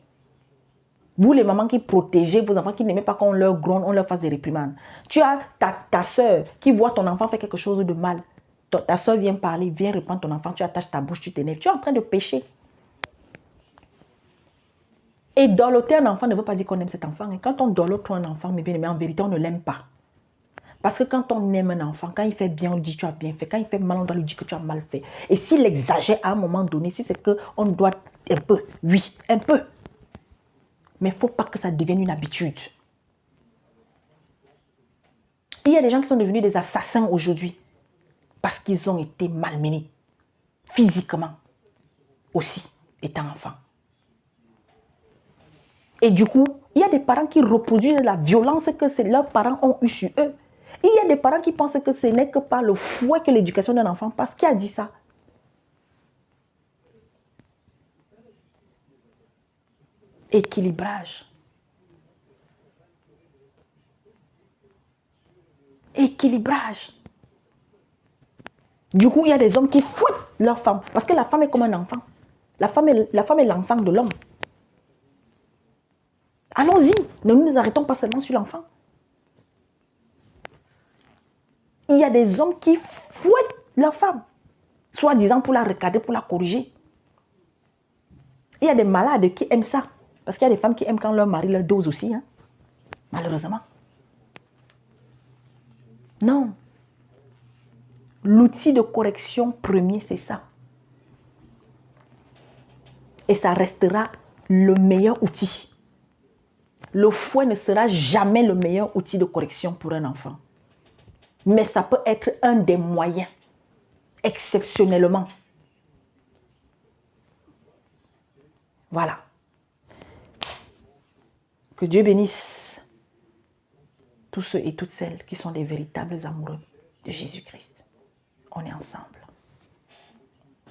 Vous, les mamans qui protégez vos enfants, qui n'aimez pas qu'on leur gronde, on leur fasse des réprimandes. Tu as ta soeur qui voit ton enfant faire quelque chose de mal. Ta soeur vient parler, vient reprendre ton enfant, tu attaches ta bouche, tu t'énerves. Tu es en train de pécher. Et dorloter un enfant ne veut pas dire qu'on aime cet enfant. Et quand on dorlote un enfant, mais bien aimé, en vérité, on ne l'aime pas. Parce que quand on aime un enfant, quand il fait bien, on lui dit tu as bien fait. Quand il fait mal, on doit lui dire que tu as mal fait. Et s'il exagère à un moment donné, si c'est qu'on doit un peu, oui, un peu. Mais il ne faut pas que ça devienne une habitude. Il y a des gens qui sont devenus des assassins aujourd'hui parce qu'ils ont été malmenés physiquement aussi, étant enfants. Et du coup, il y a des parents qui reproduisent la violence que leurs parents ont eue sur eux. Il y a des parents qui pensent que ce n'est que par le fouet que l'éducation d'un enfant passe. Qui a dit ça? Équilibrage. Équilibrage. Du coup, il y a des hommes qui fouettent leur femme. Parce que la femme est comme un enfant. La femme est l'enfant de l'homme. Allons-y. Ne nous arrêtons pas seulement sur l'enfant. Il y a des hommes qui fouettent leur femme. Soi-disant pour la recadrer, pour la corriger. Il y a des malades qui aiment ça. Parce qu'il y a des femmes qui aiment quand leur mari leur dose aussi. Hein? Malheureusement. Non. L'outil de correction premier, c'est ça. Et ça restera le meilleur outil. Le fouet ne sera jamais le meilleur outil de correction pour un enfant. Mais ça peut être un des moyens, exceptionnellement. Voilà. Que Dieu bénisse tous ceux et toutes celles qui sont des véritables amoureux de Jésus-Christ. On est ensemble.